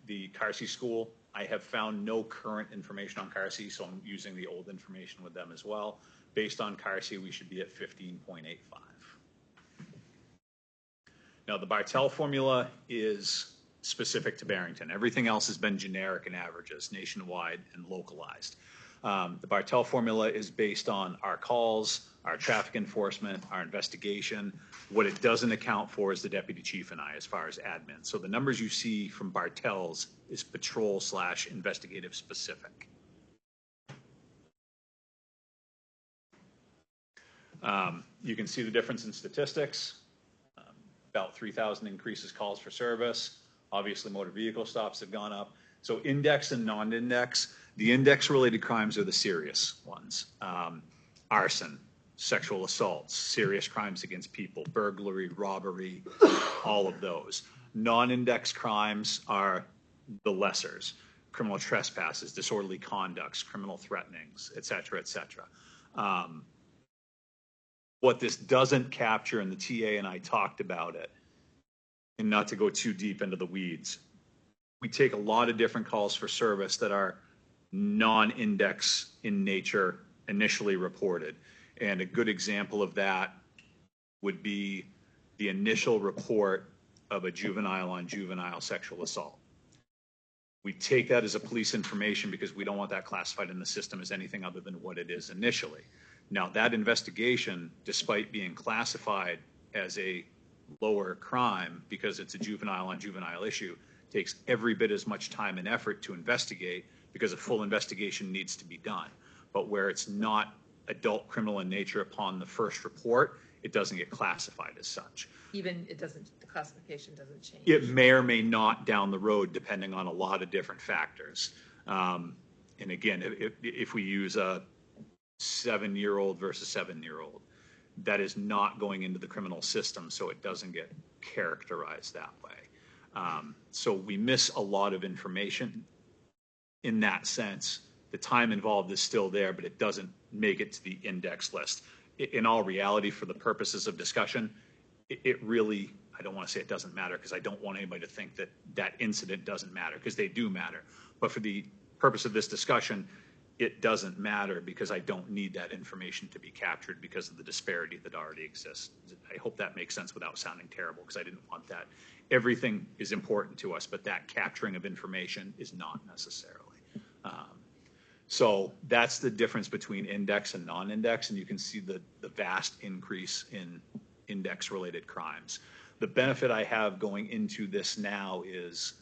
the Carsey School. I have found no current information on Carsey, so I'm using the old information with them as well. Based on Carsey, we should be at 15.85. Now, the Bartell formula is specific to Barrington. Everything else has been generic and averages, nationwide and localized. The Bartell formula is based on our calls, our traffic enforcement, our investigation. What it doesn't account for is the deputy chief and I as far as admin. So the numbers you see from Bartell's is patrol/investigative specific. You can see the difference in statistics. About 3,000 increases calls for service. Obviously, motor vehicle stops have gone up. So index and non-index. The index-related crimes are the serious ones. Arson, sexual assaults, serious crimes against people, burglary, robbery, all of those. Non-index crimes are the lessers, criminal trespasses, disorderly conducts, criminal threatenings, et cetera, et cetera. What this doesn't capture, and the TA and I talked about it, and not to go too deep into the weeds, we take a lot of different calls for service that are non-index in nature initially reported. And a good example of that would be the initial report of a juvenile on juvenile sexual assault. We take that as a police information because we don't want that classified in the system as anything other than what it is initially. Now, that investigation, despite being classified as a lower crime because it's a juvenile on juvenile issue, takes every bit as much time and effort to investigate because a full investigation needs to be done. But where it's not adult criminal in nature upon the first report, it doesn't get classified as such. Even the classification doesn't change. It may or may not down the road, depending on a lot of different factors. And again, if we use a 7-year-old versus 7-year-old, that is not going into the criminal system, so it doesn't get characterized that way. So we miss a lot of information in that sense. The time involved is still there, but it doesn't make it to the index list. In all reality, for the purposes of discussion, it really, I don't want to say it doesn't matter because I don't want anybody to think that that incident doesn't matter, because they do matter. But for the purpose of this discussion, it doesn't matter because I don't need that information to be captured because of the disparity that already exists. I hope that makes sense without sounding terrible, because I didn't want that. Everything is important to us, but that capturing of information is not necessarily. So that's the difference between index and non-index, and you can see the vast increase in index-related crimes. The benefit I have going into this now is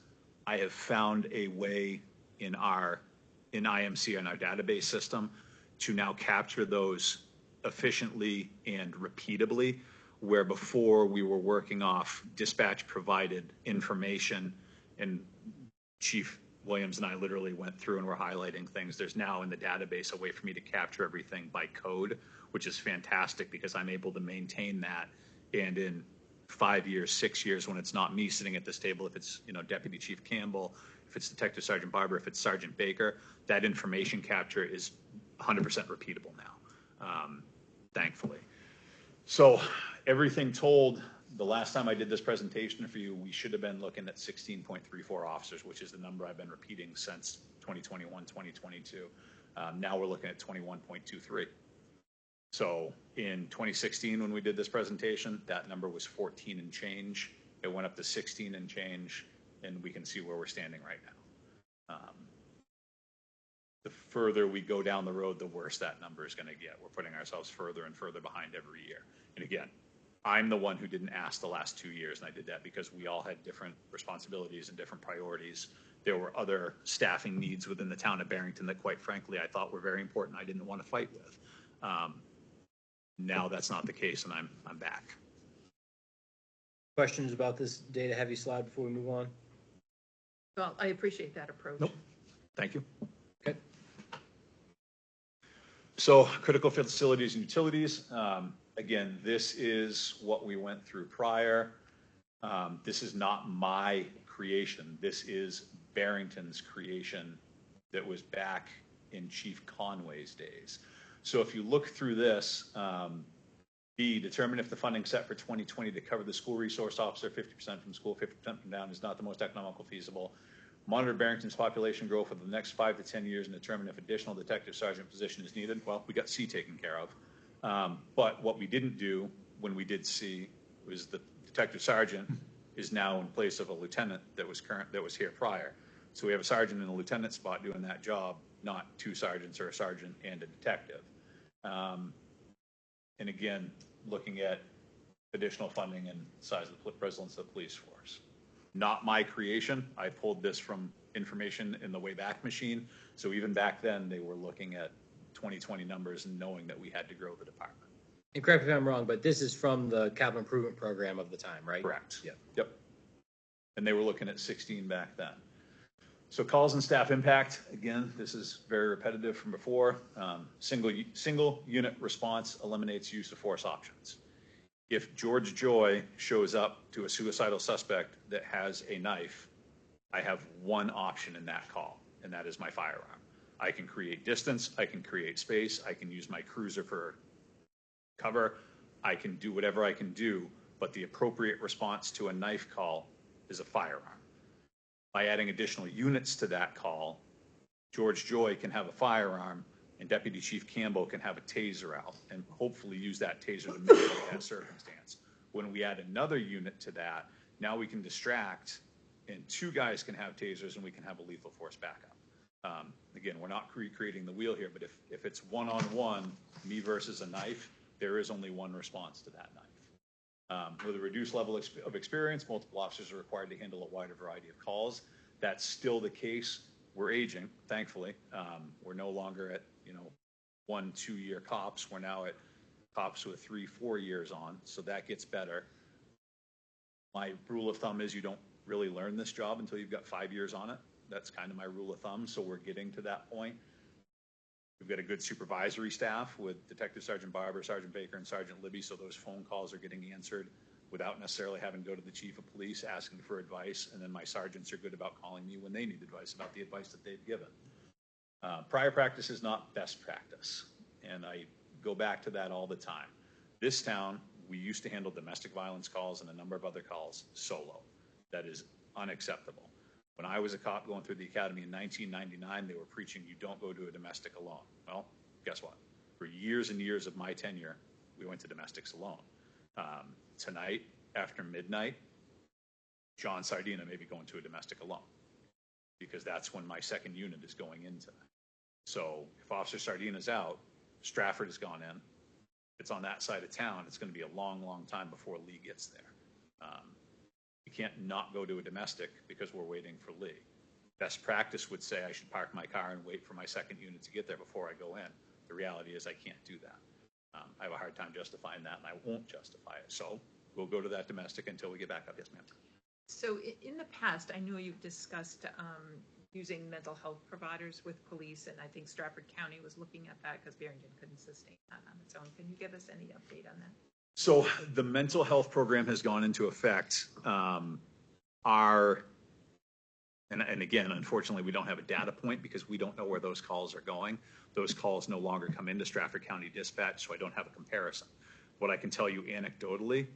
I have found a way in IMC, in our database system, to now capture those efficiently and repeatably, where before we were working off dispatch-provided information, and Chief Williams and I literally went through and were highlighting things. There's now in the database a way for me to capture everything by code, which is fantastic because I'm able to maintain that. And in 5 years, 6 years, when it's not me sitting at this table, if it's, you know, Deputy Chief Campbell, if it's Detective Sergeant Barber, if it's Sergeant Baker, that information capture is 100% repeatable now, thankfully. So everything told, the last time I did this presentation for you, we should have been looking at 16.34 officers, which is the number I've been repeating since 2021, 2022. Now we're looking at 21.23. So in 2016, when we did this presentation, that number was 14 and change. It went up to 16 and change, and we can see where we're standing right now. The further we go down the road, the worse that number is going to get. We're putting ourselves further and further behind every year. And again, I'm the one who didn't ask the last 2 years, and I did that because we all had different responsibilities and different priorities. There were other staffing needs within the town of Barrington that, quite frankly, I thought were very important. I didn't want to fight with. Now that's not the case, and I'm back. Questions about this data-heavy slide before we move on? Well, I appreciate that approach. Nope. Thank you. Okay. So critical facilities and utilities. Again, this is what we went through prior. This is not my creation. This is Barrington's creation that was back in Chief Conway's days. So if you look through this, B, determine if the funding set for 2020 to cover the school resource officer, 50% from school, 50% from down, is not the most economical feasible. Monitor Barrington's population growth for the next 5 to 10 years and determine if additional detective sergeant position is needed. Well, we got C taken care of. But what we didn't do when we did C was the detective sergeant is now in place of a lieutenant that was here prior. So we have a sergeant in a lieutenant spot doing that job, not 2 sergeants or a sergeant and a detective. And again, looking at additional funding and size of the presence of the police force. Not my creation. I pulled this from information in the Wayback Machine. So even back then, they were looking at 2020 numbers and knowing that we had to grow the department. And correct me if I'm wrong, but this is from the capital improvement program of the time, right? Correct. Yep. Yep. And they were looking at 16 back then. So calls and staff impact, again, this is very repetitive from before. Single unit response eliminates use of force options. If George Joy shows up to a suicidal suspect that has a knife, I have one option in that call, and that is my firearm. I can create distance, I can create space, I can use my cruiser for cover, I can do whatever I can do, but the appropriate response to a knife call is a firearm. By adding additional units to that call, George Joy can have a firearm and Deputy Chief Campbell can have a taser out and hopefully use that taser to mitigate that circumstance. When we add another unit to that, now we can distract and 2 guys can have tasers and we can have a lethal force backup. Again, we're not recreating the wheel here, but if it's one-on-one, me versus a knife, there is only one response to that knife. With a reduced level of experience, multiple officers are required to handle a wider variety of calls. That's still the case. We're aging, thankfully. We're no longer at 1-2 year cops. We're now at cops with 3-4 years on, so that gets better. My rule of thumb is you don't really learn this job until you've got 5 years on it. That's kind of my rule of thumb, so we're getting to that point. We've got a good supervisory staff with Detective Sergeant Barber, Sergeant Baker, and Sergeant Libby, so those phone calls are getting answered without necessarily having to go to the chief of police asking for advice, and then my sergeants are good about calling me when they need advice about the advice that they've given. Prior practice is not best practice, and I go back to that all the time. This town, we used to handle domestic violence calls and a number of other calls solo. That is unacceptable. When I was a cop going through the academy in 1999, they were preaching, you don't go to a domestic alone. Well, guess what? For years and years of my tenure, we went to domestics alone. Tonight, after midnight, John Sardina may be going to a domestic alone because that's when my second unit is going in tonight. So if Officer Sardina's out, Stratford has gone in. If it's on that side of town, it's going to be a long, long time before Lee gets there. You can't not go to a domestic because we're waiting for Lee. Best practice would say I should park my car and wait for my second unit to get there before I go in. The reality is I can't do that. I have a hard time justifying that, and I won't justify it. So we'll go to that domestic until we get back up. Yes, ma'am. So in the past, I know you've discussed using mental health providers with police, and I think Stratford County was looking at that because Barrington couldn't sustain that on its own. Can you give us any update on that? So the mental health program has gone into effect. And again, unfortunately, we don't have a data point because we don't know where those calls are going. Those calls no longer come into Stratford County Dispatch, so I don't have a comparison. What I can tell you anecdotally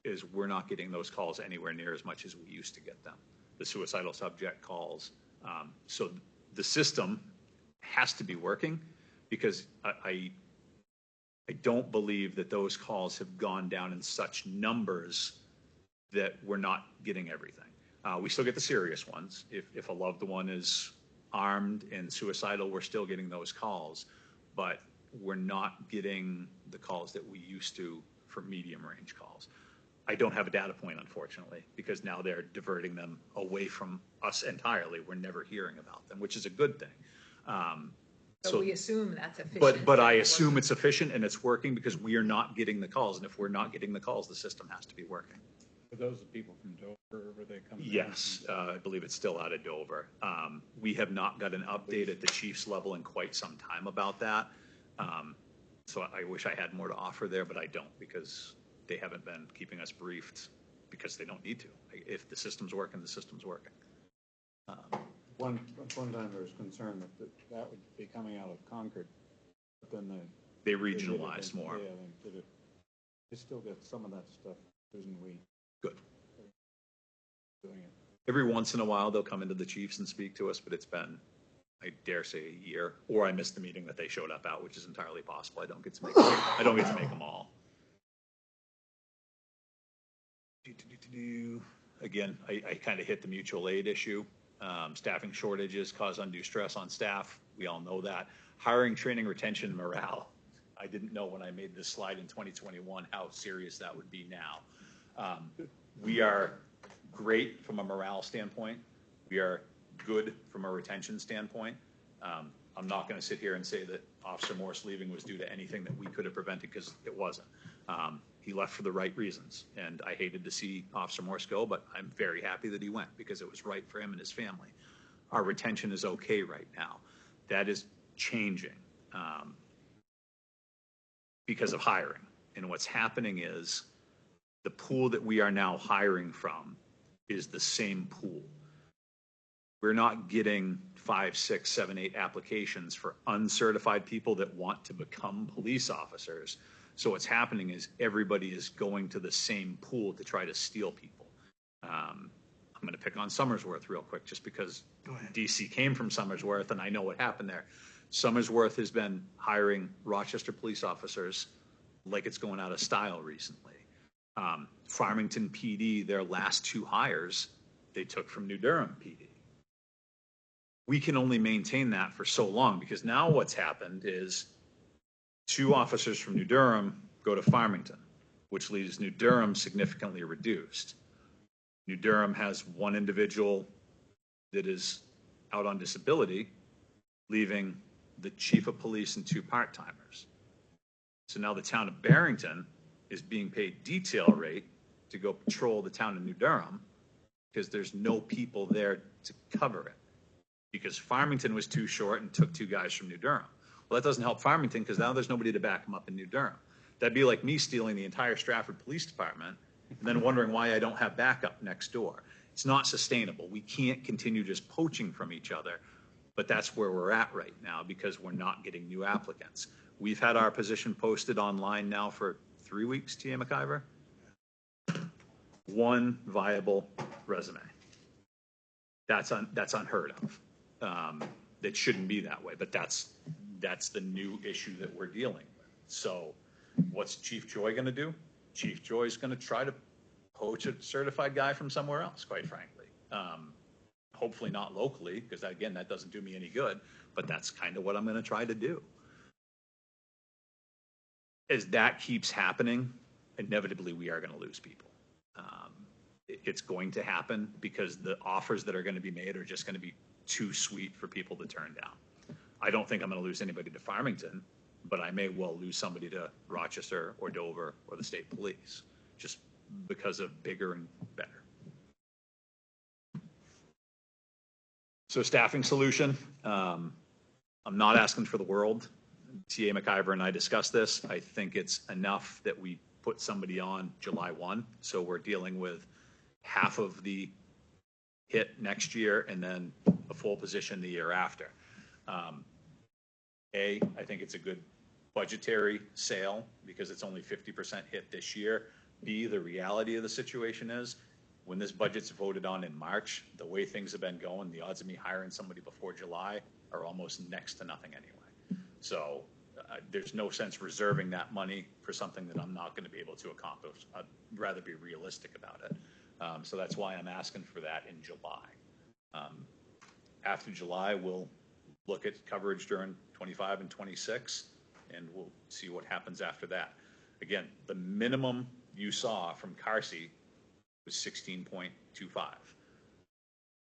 is we're not getting those calls anywhere near as much as we used to get them, the suicidal subject calls. So the system has to be working because I don't believe that those calls have gone down in such numbers that we're not getting everything. We still get the serious ones. If a loved one is armed and suicidal, we're still getting those calls, but we're not getting the calls that we used to for medium range calls. I don't have a data point, unfortunately, because now they're diverting them away from us entirely. We're never hearing about them, which is a good thing. So we assume that's efficient. But I assume it's efficient and it's working because we are not getting the calls. And if we're not getting the calls, the system has to be working. Are those the people from Dover, where they come from? Yes, I believe it's still out of Dover. We have not got an update at the chief's level in quite some time about that. So I wish I had more to offer there, but I don't because they haven't been keeping us briefed because they don't need to. If the system's working, the system's working. One time there was concern that would be coming out of Concord, but then they regionalized more. Yeah, they still get some of that stuff, isn't we? Good. Doing it. Every once in a while, they'll come into the chiefs and speak to us, but it's been, I dare say, a year. Or I missed the meeting that they showed up at, which is entirely possible. I don't get to make them all. Again, I kind of hit the mutual aid issue. Staffing shortages cause undue stress on staff. We all know that. Hiring, training, retention, morale. I didn't know when I made this slide in 2021 how serious that would be now. We are great from a morale standpoint. We are good from a retention standpoint. I'm not going to sit here and say that Officer Morse leaving was due to anything that we could have prevented because it wasn't. He left for the right reasons, and I hated to see Officer Morse go, but I'm very happy that he went because it was right for him and his family. Our retention is okay right now. That is changing because of hiring. And what's happening is the pool that we are now hiring from is the same pool. We're not getting 5, 6, 7, 8 applications for uncertified people that want to become police officers. So what's happening is everybody is going to the same pool to try to steal people. I'm going to pick on Somersworth real quick just because DC came from Somersworth and I know what happened there. Somersworth has been hiring Rochester police officers like it's going out of style recently. Farmington PD, their last 2 hires, they took from New Durham PD. We can only maintain that for so long because now what's happened is 2 officers from New Durham go to Farmington, which leaves New Durham significantly reduced. New Durham has 1 individual that is out on disability, leaving the chief of police and 2 part-timers. So now the town of Barrington is being paid detail rate to go patrol the town of New Durham because there's no people there to cover it because Farmington was too short and took 2 guys from New Durham. Well, that doesn't help Farmington because now there's nobody to back them up in New Durham. That'd be like me stealing the entire Stratford Police Department and then wondering why I don't have backup next door. It's not sustainable. We can't continue just poaching from each other, but that's where we're at right now because we're not getting new applicants. We've had our position posted online now for 3 weeks, T.A. McIver. 1 viable resume. That's unheard of. It shouldn't be that way, but that's the new issue that we're dealing with. So what's Chief Joy going to do? Chief Joy is going to try to poach a certified guy from somewhere else, quite frankly. Hopefully not locally, because again, that doesn't do me any good, but that's kind of what I'm going to try to do. As that keeps happening, inevitably we are going to lose people. It's going to happen because the offers that are going to be made are just going to be too sweet for people to turn down. I don't think I'm going to lose anybody to Farmington, but I may well lose somebody to Rochester or Dover or the state police just because of bigger and better. So staffing solution, I'm not asking for the world. TA McIver and I discussed this. I think it's enough that we put somebody on July 1. So we're dealing with half of the hit next year and then a full position the year after. I think it's a good budgetary sale because it's only 50% hit this year. B, the reality of the situation is when this budget's voted on in March, the way things have been going, the odds of me hiring somebody before July are almost next to nothing anyway. So there's no sense reserving that money for something that I'm not going to be able to accomplish. I'd rather be realistic about it. So that's why I'm asking for that in July. After July, we'll look at coverage during 25 and 26, and we'll see what happens after that. Again, the minimum you saw from Carsey was 16.25.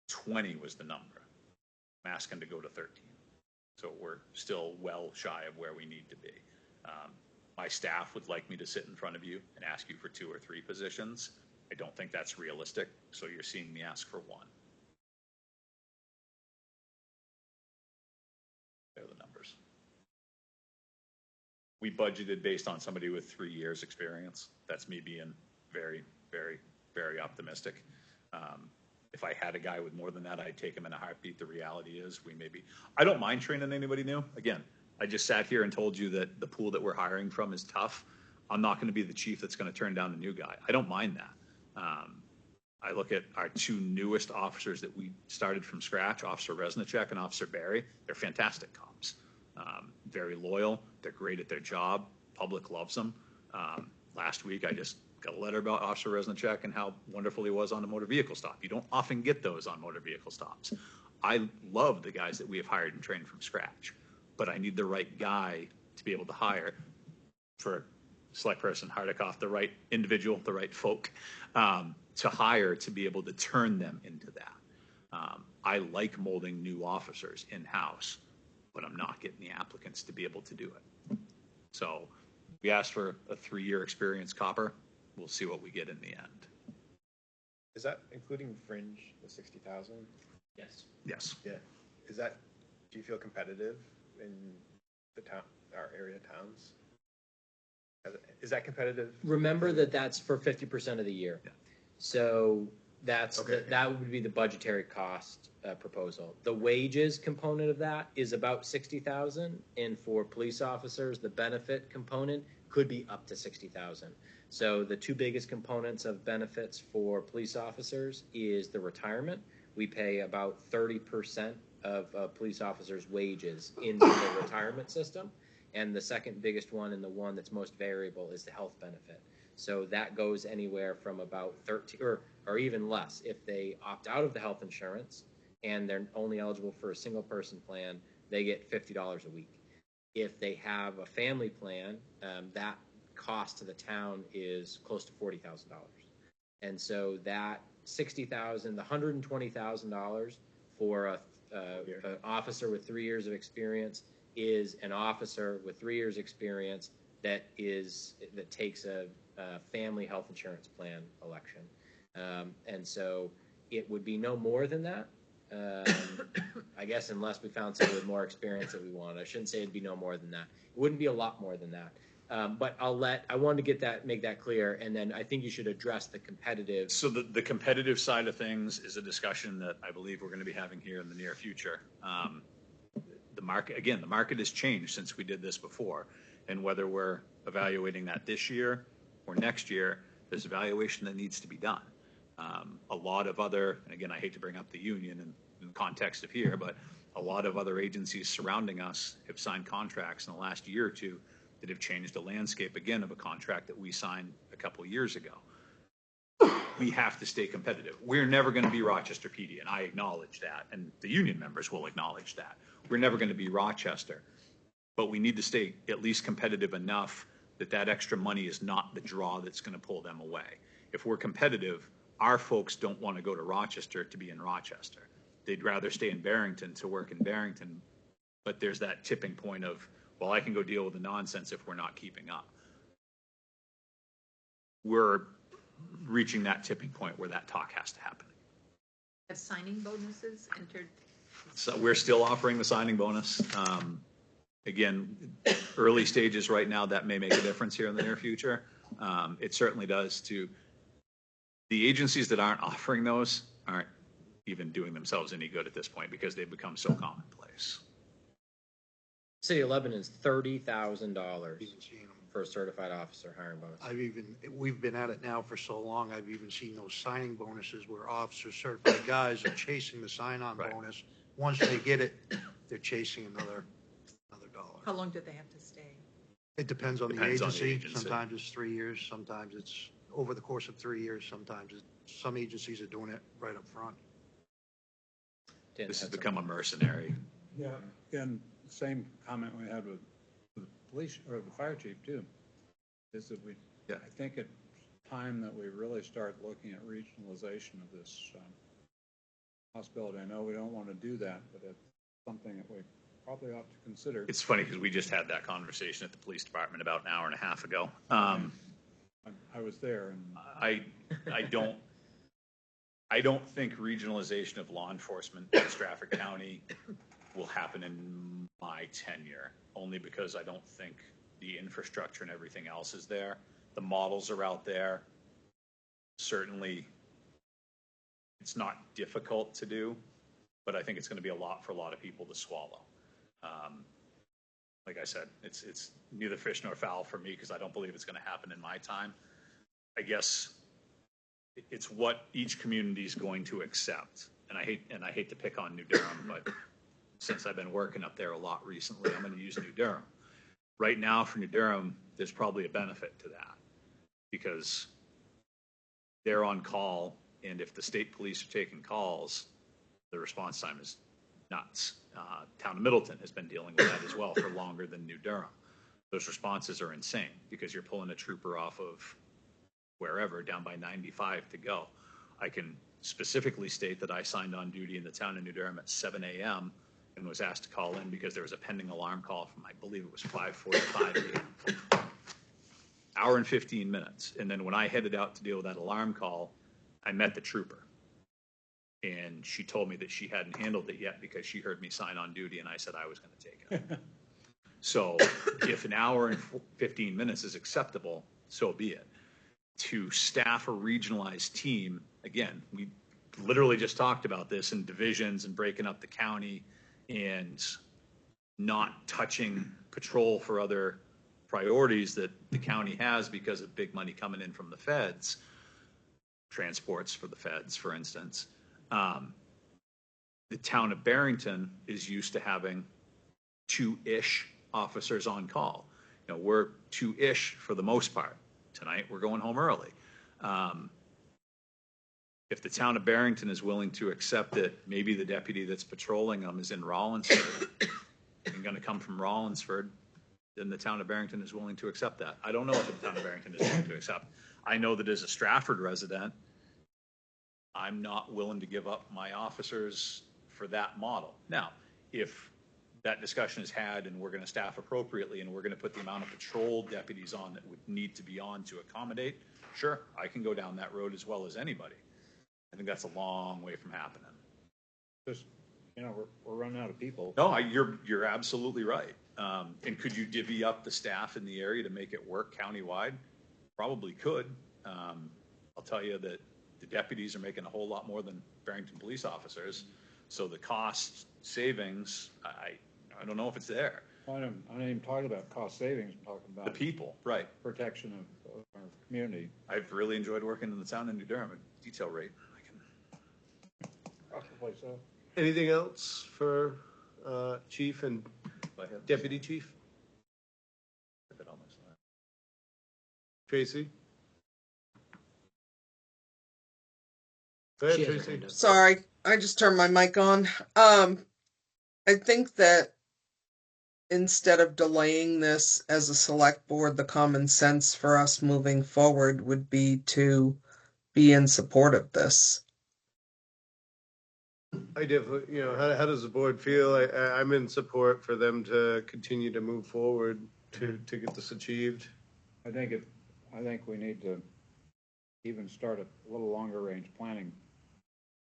20 was the number. I'm asking to go to 13. So we're still well shy of where we need to be. My staff would like me to sit in front of you and ask you for 2 or 3 positions. I don't think that's realistic, so you're seeing me ask for 1. There are the numbers. We budgeted based on somebody with 3 years experience. That's me being very, very, very optimistic. If I had a guy with more than that, I'd take him in a heartbeat. The reality is I don't mind training anybody new. Again, I just sat here and told you that the pool that we're hiring from is tough. I'm not going to be the chief that's going to turn down a new guy. I don't mind that. I look at our 2 newest officers that we started from scratch, Officer Resnicek and Officer Barry. They're fantastic cops. Very loyal. They're great at their job. Public loves them. Last week, I just got a letter about Officer Resnicek and how wonderful he was on a motor vehicle stop. You don't often get those on motor vehicle stops. I love the guys that we have hired and trained from scratch, but I need the right guy to be able to hire for Select Person Hardikoff, the right individual, the right folk to hire to be able to turn them into that. I like molding new officers in-house, but I'm not getting the applicants to be able to do it. So we asked for a 3-year experience copper. We'll see what we get in the end. Is that including fringe, the 60,000? Yes. Yes. Yeah. Do you feel competitive in the town, our area towns? Is that competitive? Remember that that's for 50% of the year. Yeah. So that's Okay. that would be the budgetary cost proposal. The wages component of that is about 60,000, and for police officers, the benefit component could be up to 60,000. So the 2 biggest components of benefits for police officers is the retirement. We pay about 30% of a police officers' wages into the retirement system. And the second biggest one, and the one that's most variable, is the health benefit. So that goes anywhere from about 13 or even less. If they opt out of the health insurance and they're only eligible for a single person plan, they get $50 a week. If they have a family plan, that cost to the town is close to $40,000. And so that $60,000, the $120,000 for an officer with 3 years of experience is an officer with 3 years experience that takes a family health insurance plan election. And so it would be no more than that. I guess unless we found someone with more experience that we want. I shouldn't say it'd be no more than that. It wouldn't be a lot more than that. But I wanted to make that clear, and then I think you should address the competitive. So the competitive side of things is a discussion that I believe we're going to be having here in the near future. The market has changed since we did this before, and whether we're evaluating that this year or next year, there's evaluation that needs to be done. A lot of other, and again, I hate to bring up the union in the context of here, but a lot of other agencies surrounding us have signed contracts in the last year or 2 that have changed the landscape again of a contract that we signed a couple of years ago. We have to stay competitive. We're never going to be Rochester PD, and I acknowledge that, and the union members will acknowledge that. We're never going to be Rochester, but we need to stay at least competitive enough that extra money is not the draw that's going to pull them away. If we're competitive, our folks don't want to go to Rochester to be in Rochester. They'd rather stay in Barrington to work in Barrington, but there's that tipping point of, well, I can go deal with the nonsense if we're not keeping up. We're reaching that tipping point where that talk has to happen. Have signing bonuses entered So we're still offering the signing bonus. Again, early stages right now, that may make a difference here in the near future. It certainly does to the agencies that aren't offering those aren't even doing themselves any good at this point because they've become so commonplace. City of Lebanon is $30,000 Even seeing them. for a certified officer hiring bonus. We've been at it now for so long, I've even seen those signing bonuses where officers, certified guys are chasing the sign-on Right. bonus. Once they get it, they're chasing another dollar. How long do they have to stay? It depends on the Depends on the agency. agency. Sometimes it's 3 years, sometimes it's over the course of 3 years, some agencies are doing it right up front. Dan This has had something. become a mercenary. Yeah, and same comment we had with the police or the fire chief too, is that Yeah. I think it's time that we really start looking at regionalization of this possibility. I know we don't want to do that, but it's something that we probably ought to consider. It's funny because we just had that conversation at the police department about an hour and a half ago. I was there and I don't think regionalization of law enforcement in Stratford County will happen in my tenure, only because I don't think the infrastructure and everything else is there. The models are out there. Certainly, it's not difficult to do, but I think it's going to be a lot for a lot of people to swallow. Like I said, it's neither fish nor fowl for me because I don't believe it's going to happen in my time. I guess it's what each community is going to accept. And I hate to pick on New Durham, but since I've been working up there a lot recently, I'm going to use New Durham. Right now for New Durham, there's probably a benefit to that because they're on call, and if the state police are taking calls, the response time is nuts. Town of Middleton has been dealing with that as well for longer than New Durham. Those responses are insane because you're pulling a trooper off of wherever down by 95 to go. I can specifically state that I signed on duty in the town of New Durham at 7 a.m. and was asked to call in because there was a pending alarm call from, I believe it was 5:45 a.m. Hour and 15 minutes. And then when I headed out to deal with that alarm call, I met the trooper. And she told me that she hadn't handled it yet because she heard me sign on duty and I said I was going to take it. So if an hour and 15 minutes is acceptable, so be it. To staff a regionalized team, again, we literally just talked about this in divisions and breaking up the county and not touching patrol for other priorities that the county has because of big money coming in from the feds, transports for the feds, for instance. The town of Barrington is used to having 2-ish officers on call. You know, we're 2-ish for the most part. Tonight, we're going home early. If the town of Barrington is willing to accept it, maybe the deputy that's patrolling them is in Rollinsford and going to come from Rollinsford, then the town of Barrington is willing to accept that. I don't know if the town of Barrington is willing to accept. I know that as a Stratford resident, I'm not willing to give up my officers for that model. Now, if that discussion is had and we're going to staff appropriately and we're going to put the amount of patrol deputies on that would need to be on to accommodate, sure, I can go down that road as well as anybody. I think that's a long way from happening. just, we're running out of people. No, you're absolutely right. And could you divvy up the staff in the area to make it work countywide? Probably could. I'll tell you that the deputies are making a whole lot more than Barrington police officers. So the cost savings, I don't know if it's there. I'm not even talking about cost savings, I'm talking The about people, right. protection of our community. I've really enjoyed working in the town of New Durham at detail rate. Possibly so. Anything else for Chief and Deputy Chief? Tracy? Go ahead, She has her Tracy. hand up. Sorry, I just turned my mic on. I think that instead of delaying this as a select board, the common sense for us moving forward would be to be in support of this. I definitely, how does the board feel? I'm in support for them to continue to move forward to get this achieved. I think we need to even start a little longer range planning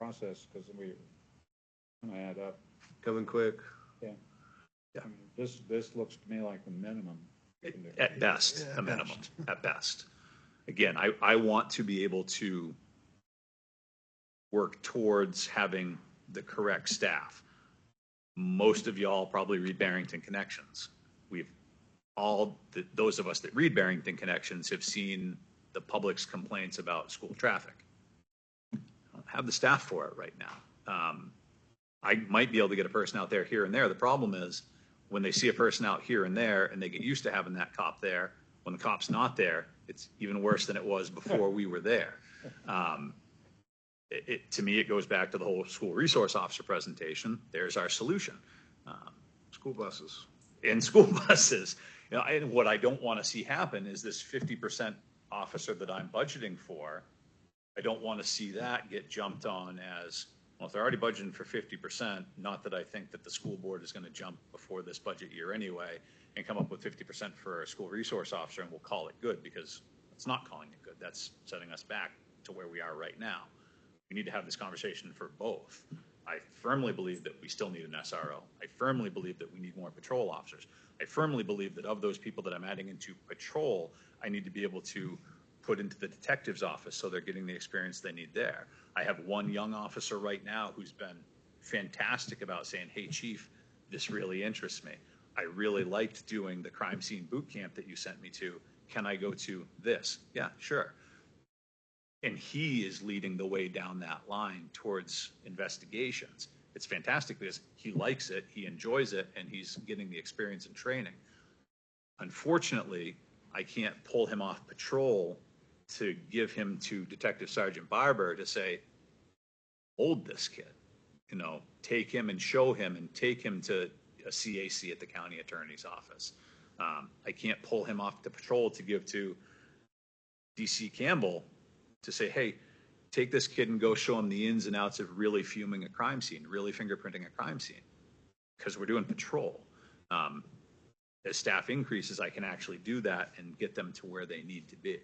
process because we add up coming quick. I mean, this looks to me like the minimum. At best, a minimum, at best. Again, I want to be able to work towards having the correct staff. Most of y'all probably read Barrington Connections. Those of us that read Barrington Connections have seen the public's complaints about school traffic. I don't have the staff for it right now. I might be able to get a person out there here and there. The problem is when they see a person out here and there and they get used to having that cop there, when the cop's not there, it's even worse than it was before we were there. To me, it goes back to the whole school resource officer presentation. There's our solution. School buses. In school buses. You know, and what I don't want to see happen is this 50% officer that I'm budgeting for. I don't want to see that get jumped on as, well, if they're already budgeting for 50%, not that I think that the school board is going to jump before this budget year anyway and come up with 50% for a school resource officer and we'll call it good, because it's not calling it good. That's setting us back to where we are right now. We need to have this conversation for both. I firmly believe that we still need an SRO. I firmly believe that we need more patrol officers. I firmly believe that of those people that I'm adding into patrol, I need to be able to put into the detective's office so they're getting the experience they need there. I have one young officer right now who's been fantastic about saying, hey, chief, this really interests me. I really liked doing the crime scene boot camp that you sent me to. Can I go to this? Yeah, sure. And he is leading the way down that line towards investigations. It's fantastic because he likes it, he enjoys it, and he's getting the experience and training. Unfortunately, I can't pull him off patrol to give him to Detective Sergeant Barber to say, hold this kid, you know, take him and show him and take him to a CAC at the county attorney's office. I can't pull him off to patrol to give to DC Campbell to say, hey, take this kid and go show him the ins and outs of really fuming a crime scene, really fingerprinting a crime scene, because we're doing patrol. As staff increases, I can actually do that and get them to where they need to be.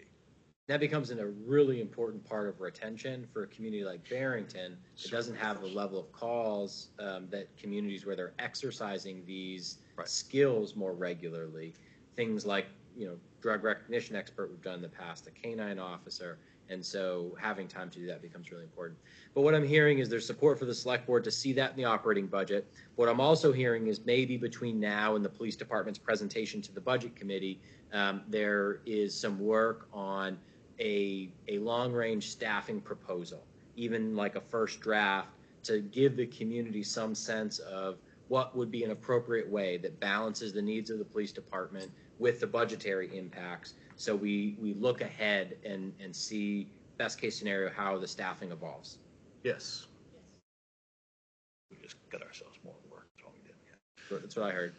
That becomes a really important part of retention for a community like Barrington. It doesn't have the level of calls that communities where they're exercising these skills more regularly. Things like, you know, drug recognition expert we've done in the past, a canine officer. And so having time to do that becomes really important. But what I'm hearing is there's support for the select board to see that in the operating budget. What I'm also hearing is maybe between now and the police department's presentation to the budget committee, there is some work on a long-range staffing proposal, even like a first draft, to give the community some sense of what would be an appropriate way that balances the needs of the police department with the budgetary impacts. So we look ahead and see best case scenario how the staffing evolves. Yes. We just got ourselves more work. That's all we did. That's what I heard.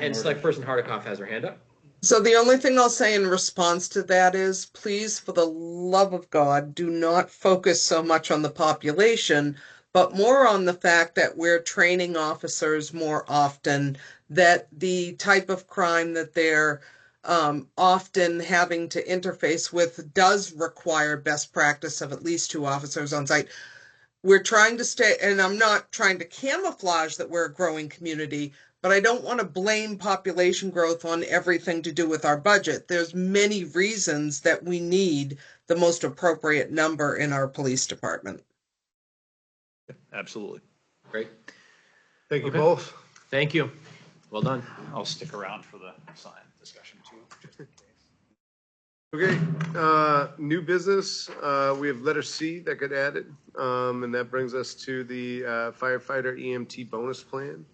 And Select Person Hardikoff has her hand up. So the only thing I'll say in response to that is, please, for the love of God, do not focus so much on the population, but more on the fact that we're training officers more often, that the type of crime that they're often having to interface with does require best practice of at least 2 officers on site. We're trying to stay, and I'm not trying to camouflage that we're a growing community, but I don't want to blame population growth on everything to do with our budget. There's many reasons that we need the most appropriate number in our police department. Absolutely. Great. Thank you both. Thank you. Well done. I'll stick around for the sign discussion too, just in case. Okay, new business, we have letter C that got added, and that brings us to the firefighter EMT bonus plan.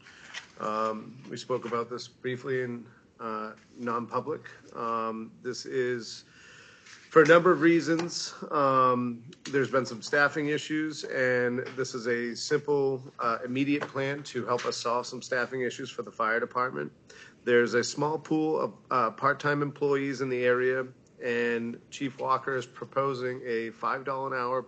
We spoke about this briefly in non-public. This is for a number of reasons. There's been some staffing issues, and this is a simple, immediate plan to help us solve some staffing issues for the fire department. There's a small pool of part-time employees in the area, and Chief Walker is proposing a $5 an hour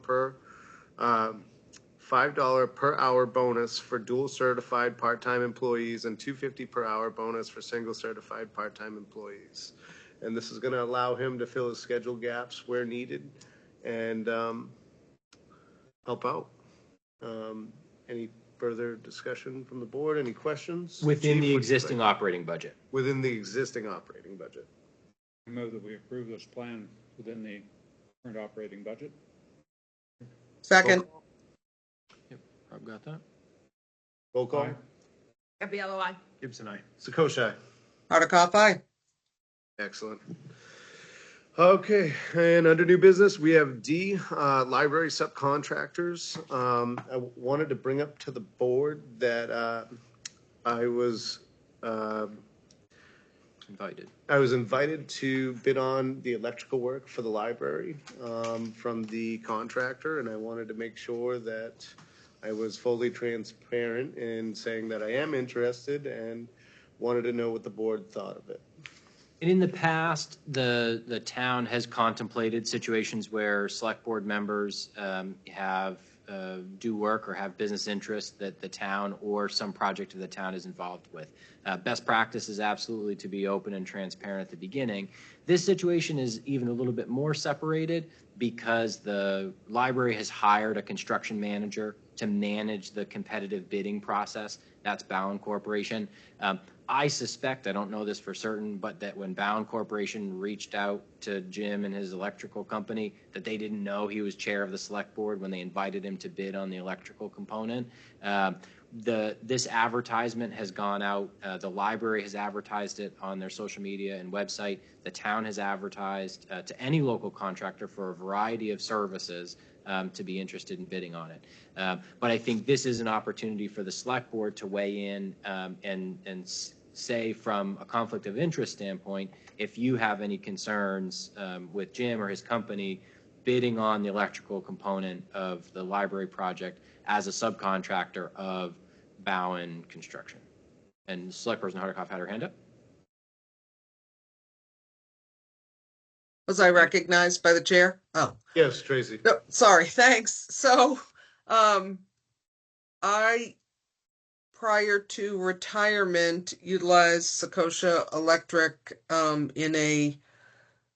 $5 per hour bonus for dual certified part-time employees and $2.50 per hour bonus for single certified part-time employees. And this is going to allow him to fill his schedule gaps where needed and help out. Any further discussion from the board? Any questions? Within Chief, the what'd you existing think? operating budget. Within the existing operating budget. I move that we approve this plan within the current operating budget. Second. Rob got that? Roll call. Aye. Gabriella, aye. Gibson, aye. Sakoshai. Hardikoff, aye. Excellent. Okay, and under new business, we have D, library subcontractors. I wanted to bring up to the board that I was invited to bid on the electrical work for the library from the contractor, and I wanted to make sure that I was fully transparent in saying that I am interested and wanted to know what the board thought of it. And in the past, the town has contemplated situations where select board members have do work or have business interests that the town or some project of the town is involved with. Best practice is absolutely to be open and transparent at the beginning. This situation is even a little bit more separated because the library has hired a construction manager to manage the competitive bidding process. That's Bowen Corporation. I suspect, I don't know this for certain, but that when Bowen Corporation reached out to Jim and his electrical company, that they didn't know he was chair of the select board when they invited him to bid on the electrical component. This advertisement has gone out. The library has advertised it on their social media and website. The town has advertised to any local contractor for a variety of services to be interested in bidding on it. But I think this is an opportunity for the select board to weigh in and say from a conflict of interest standpoint, if you have any concerns with Jim or his company bidding on the electrical component of the library project as a subcontractor of Bowen Construction. And Select Person Hardikoff had her hand up. Was I recognized by the chair? Oh. Yes, Tracy. No, sorry, thanks. So, I, prior to retirement, utilized Sakosha Electric in a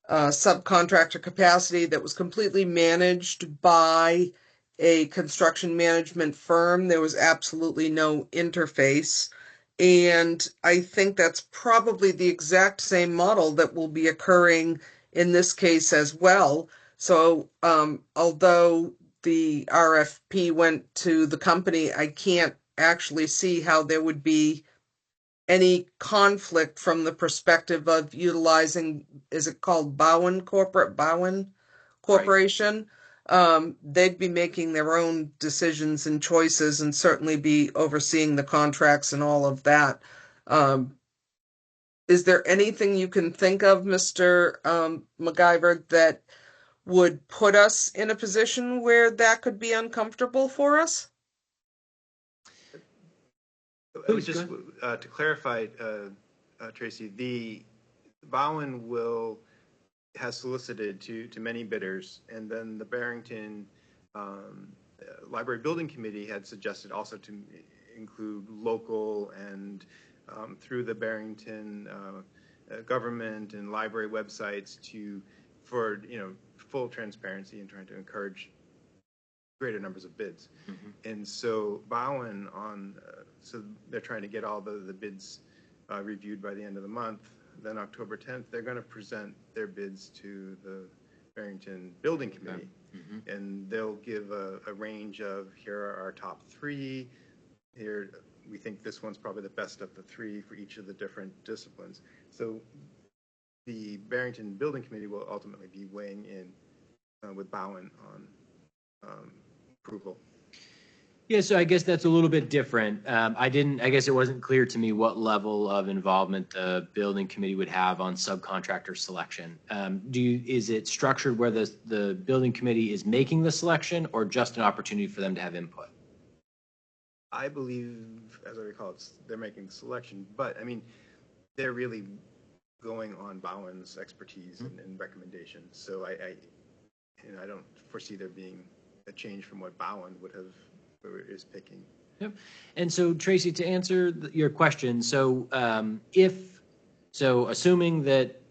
subcontractor capacity that was completely managed by a construction management firm. There was absolutely no interface. And I think that's probably the exact same model that will be occurring in this case as well. So although the RFP went to the company, I can't actually see how there would be any conflict from the perspective of utilizing, is it called Bowen Corporation? Right. They'd be making their own decisions and choices and certainly be overseeing the contracts and all of that. Is there anything you can think of, Mr. MacGyver, that would put us in a position where that could be uncomfortable for us? I was just to clarify, Tracy, the Bowen has solicited to many bidders, and then the Barrington Library Building Committee had suggested also to include local and through the Barrington government and library websites for full transparency and trying to encourage greater numbers of bids. Mm-hmm. And so Bowen so they're trying to get all the bids reviewed by the end of the month. Then October 10th, they're going to present their bids to the Barrington Building Committee. Mm-hmm. And they'll give a range of, here are our top three. Here, we think this one's probably the best of the three for each of the different disciplines. So the Barrington Building Committee will ultimately be weighing in with Bowen on approval. Yeah, so I guess that's a little bit different. I guess it wasn't clear to me what level of involvement the building committee would have on subcontractor selection. Is it structured where the building committee is making the selection or just an opportunity for them to have input? I believe, as I recall, they're making the selection, but I mean, they're really going on Bowen's expertise and recommendations. So I don't foresee there being a change from what Bowen is picking. Yep. And so Tracy, to answer your question, so assuming that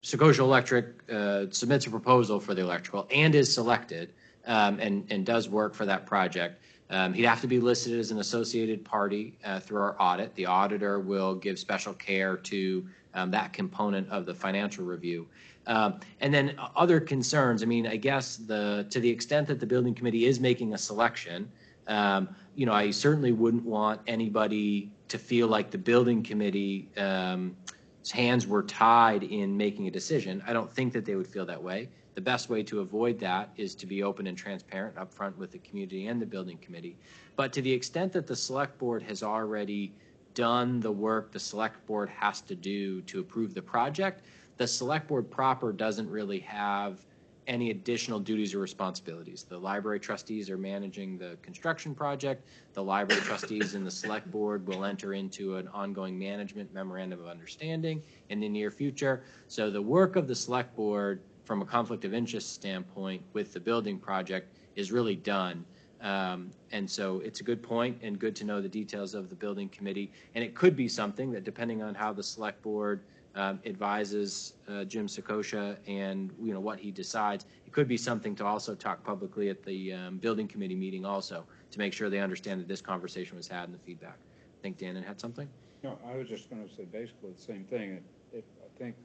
Sakosha Electric submits a proposal for the electrical and is selected and does work for that project, He'd have to be listed as an associated party through our audit. The auditor will give special care to that component of the financial review. And then other concerns, I mean, I guess to the extent that the building committee is making a selection, I certainly wouldn't want anybody to feel like the building committee hands were tied in making a decision. I don't think that they would feel that way. The best way to avoid that is to be open and transparent up front with the community and the building committee. But to the extent that the select board has already done the work the select board has to do to approve the project, the select board proper doesn't really have any additional duties or responsibilities. The library trustees are managing the construction project. The library trustees and the select board will enter into an ongoing management memorandum of understanding in the near future. So the work of the select board from a conflict of interest standpoint with the building project is really done. And so it's a good point and good to know the details of the building committee. And it could be something that, depending on how the select board advises Jim Sakosha and what he decides, it could be something to also talk publicly at the building committee meeting also, to make sure they understand that this conversation was had and the feedback. I think Dan had something. No, I was just going to say basically the same thing. I think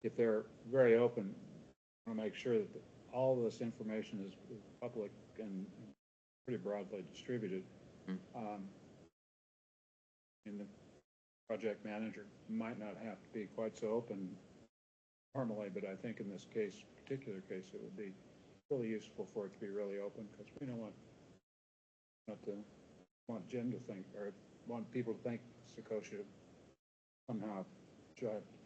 if they're very open, I want to make sure that all of this information is public and pretty broadly distributed. And the project manager might not have to be quite so open normally, but I think in this particular case, it would be really useful for it to be really open, because we don't want Jim to think, or want people to think Sakosha somehow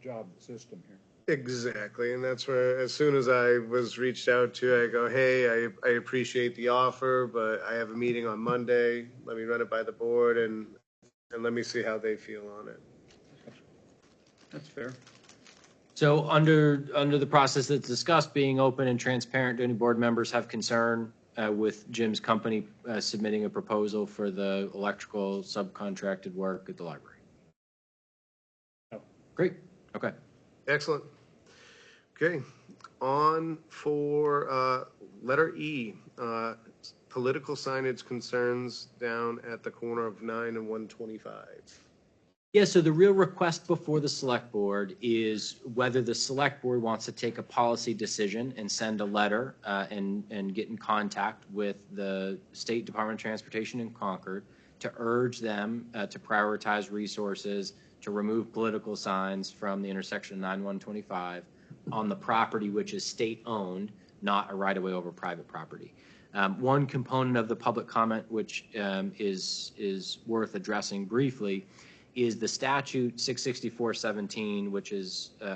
job the system here. Exactly, and that's where, as soon as I was reached out to, I go, hey, I appreciate the offer, but I have a meeting on Monday. Let me run it by the board and let me see how they feel on it. That's fair. So under the process that's discussed, being open and transparent, do any board members have concern with Jim's company submitting a proposal for the electrical subcontracted work at the library? No. Great. Okay. Excellent. Okay, on for letter E, political signage concerns down at the corner of 9 and 125. Yeah, so the real request before the select board is whether the select board wants to take a policy decision and send a letter and get in contact with the State Department of Transportation in Concord to urge them to prioritize resources to remove political signs from the intersection of 9 and 125 on the property which is state-owned, not a right-of-way over private property. One component of the public comment which is worth addressing briefly is the statute 664-17, which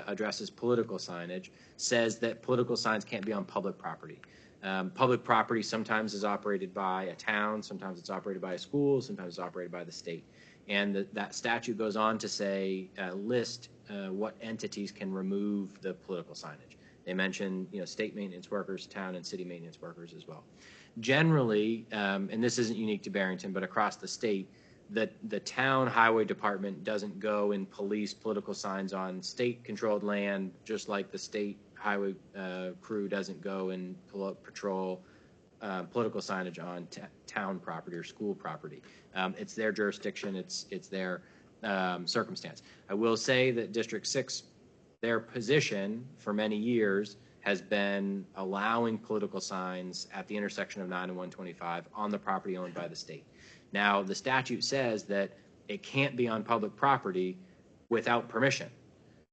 addresses political signage, says that political signs can't be on public property. Public property sometimes is operated by a town, sometimes it's operated by a school, sometimes it's operated by the state. And that statute goes on to say, list what entities can remove the political signage. They mention, state maintenance workers, town and city maintenance workers as well. Generally, and this isn't unique to Barrington, but across the state, the town highway department doesn't go and police political signs on state-controlled land, just like the state highway crew doesn't go and patrol political signage on town property or school property. It's their jurisdiction. It's their circumstance. I will say that District 6, their position for many years has been allowing political signs at the intersection of 9 and 125 on the property owned by the state. Now, the statute says that it can't be on public property without permission.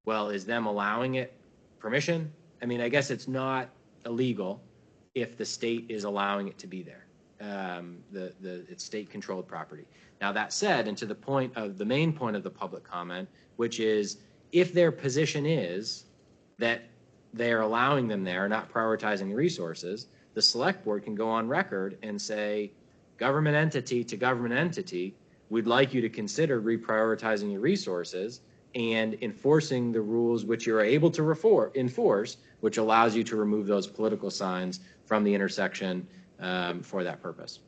Well, is them allowing it permission? I mean, I guess it's not illegal if the state is allowing it to be there. It's state-controlled property. Now, that said, and to the main point of the public comment, which is if their position is that they're allowing them there, not prioritizing the resources, the select board can go on record and say, government entity to government entity, we'd like you to consider reprioritizing your resources and enforcing the rules which you're able to enforce, which allows you to remove those political signs from the intersection for that purpose.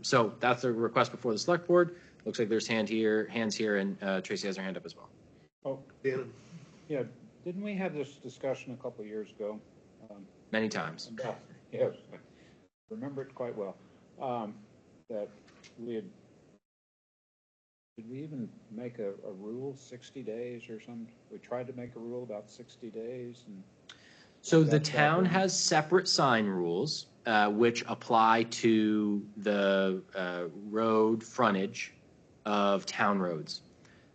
So that's the request before the select board. Looks like there's hands here, and Tracy has her hand up as well. Oh, Dan? yeah. Didn't we have this discussion a couple of years ago? Many times. Yes, I remember it quite well. that we had, did we even make a rule, 60 days or something? We tried to make a rule about 60 days and. So the That's town happened. has separate sign rules, which apply to the road frontage of town roads.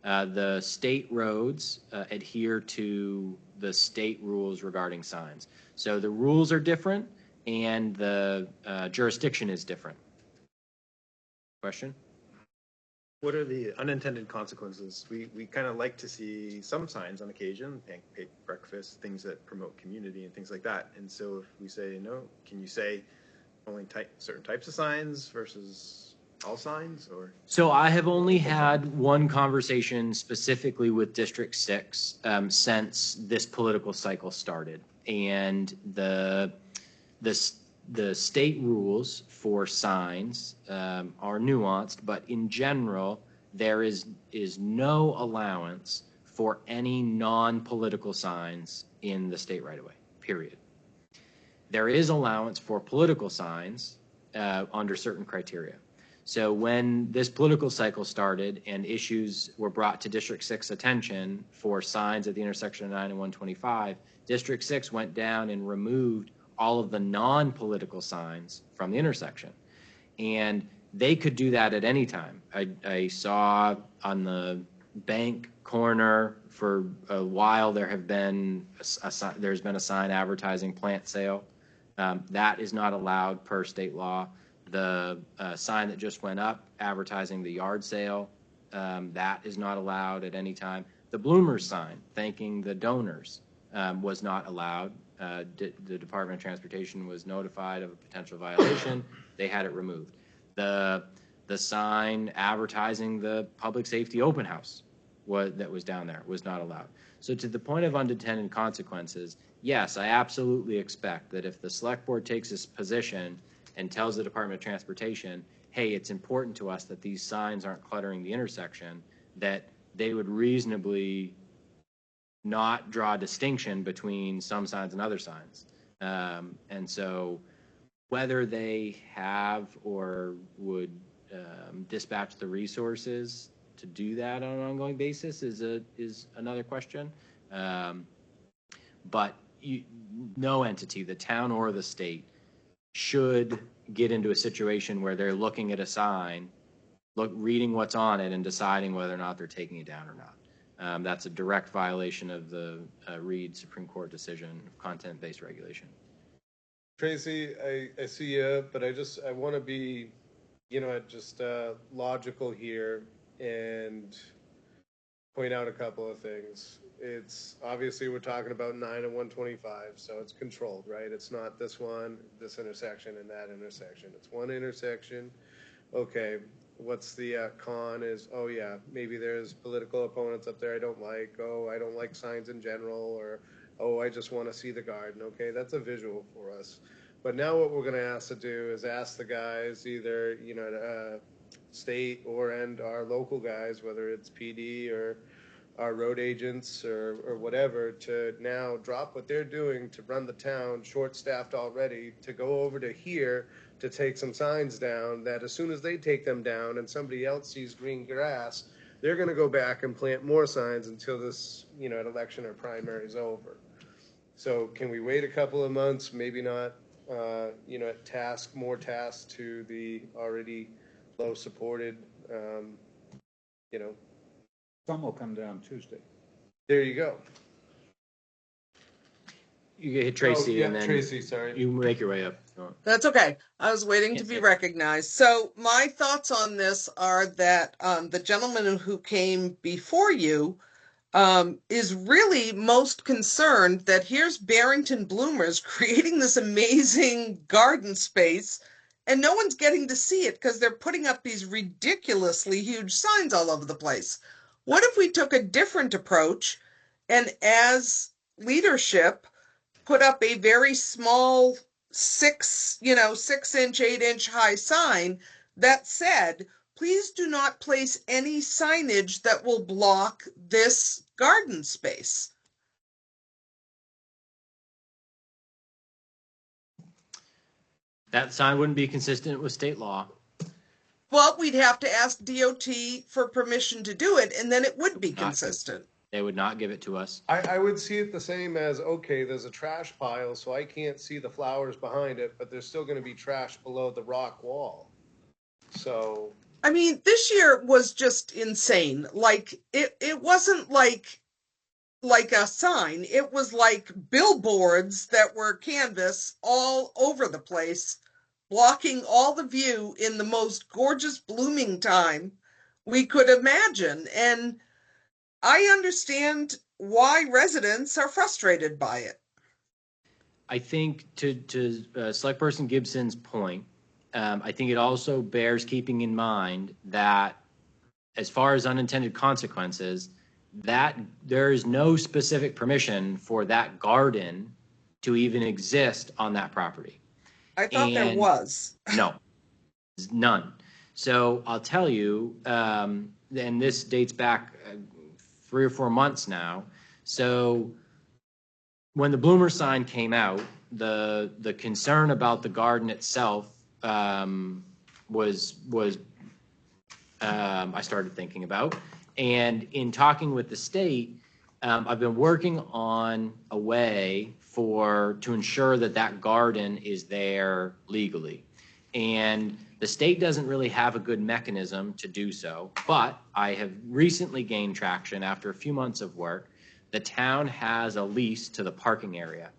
The state roads adhere to the state rules regarding signs. So the rules are different and the jurisdiction is different. Question? What are the unintended consequences? We kind of like to see some signs on occasion, pancake breakfast, things that promote community and things like that. And so if we say no, can you say only certain types of signs versus all signs, or? So I have only had one conversation specifically with District 6 since this political cycle started. And the state rules for signs are nuanced, but in general, there is no allowance for any non-political signs in the state right-of-way, period. There is allowance for political signs under certain criteria. So when this political cycle started and issues were brought to District 6 attention for signs at the intersection of 9 and 125, District 6 went down and removed all of the non-political signs from the intersection. And they could do that at any time. I saw on the bank corner for a while there's been a sign advertising plant sale. That is not allowed per state law. The sign that just went up advertising the yard sale, that is not allowed at any time. The Bloomers sign thanking the donors was not allowed. The Department of Transportation was notified of a potential violation. They had it removed. The sign advertising the public safety open house that was down there was not allowed. So to the point of unintended consequences, yes, I absolutely expect that if the select board takes this position and tells the Department of Transportation, hey, it's important to us that these signs aren't cluttering the intersection, that they would reasonably not draw a distinction between some signs and other signs. And so whether they have or would dispatch the resources to do that on an ongoing basis is another question. But no entity, the town or the state, should get into a situation where they're looking at a sign, reading what's on it, and deciding whether or not they're taking it down or not. That's a direct violation of the Reed Supreme Court decision of content-based regulation. Tracy, I see you, but I want to be, just logical here and point out a couple of things. It's obviously we're talking about 9 and 125, so it's controlled, right? It's not this one, this intersection, and that intersection. It's one intersection. Okay, what's the con is, oh yeah, maybe there's political opponents up there I don't like. Oh, I don't like signs in general, or oh, I just want to see the garden. Okay, that's a visual for us. But now what we're going to ask to do is ask the guys, either state and our local guys, whether it's PD or our road agents or whatever, to now drop what they're doing to run the town, short-staffed already, to go over to here to take some signs down, that as soon as they take them down and somebody else sees green grass, they're going to go back and plant more signs until this, election or primary is over. So can we wait a couple of months, maybe not, more tasks to the already low supported, Some will come down Tuesday. There you go. You hit Tracy, and then Tracy, sorry. you make your way up. That's okay. I was waiting to be recognized. So my thoughts on this are that the gentleman who came before you is really most concerned that here's Barrington Bloomers creating this amazing garden space, and no one's getting to see it because they're putting up these ridiculously huge signs all over the place. What if we took a different approach and, as leadership, put up a very small 6-inch, 8-inch high sign that said, please do not place any signage that will block this garden space? That sign wouldn't be consistent with state law. Well, we'd have to ask DOT for permission to do it, and then it would be Not- consistent. They would not give it to us. I would see it the same as, okay, there's a trash pile, so I can't see the flowers behind it, but there's still gonna be trash below the rock wall. So, I mean, this year was just insane. Like it wasn't like a sign. It was like billboards that were canvas all over the place, blocking all the view in the most gorgeous blooming time we could imagine. And I understand why residents are frustrated by it. I think to Select Person Gibson's point, I think it also bears keeping in mind that as far as unintended consequences, that there is no specific permission for that garden to even exist on that property. I thought there And- was. No, none. So I'll tell you, and this dates back 3 or 4 months now. So when the bloomer sign came out, the concern about the garden itself was I started thinking about. And in talking with the state, I've been working on a way to ensure that that garden is there legally. And the state doesn't really have a good mechanism to do so, but I have recently gained traction after a few months of work. The town has a lease to the parking area.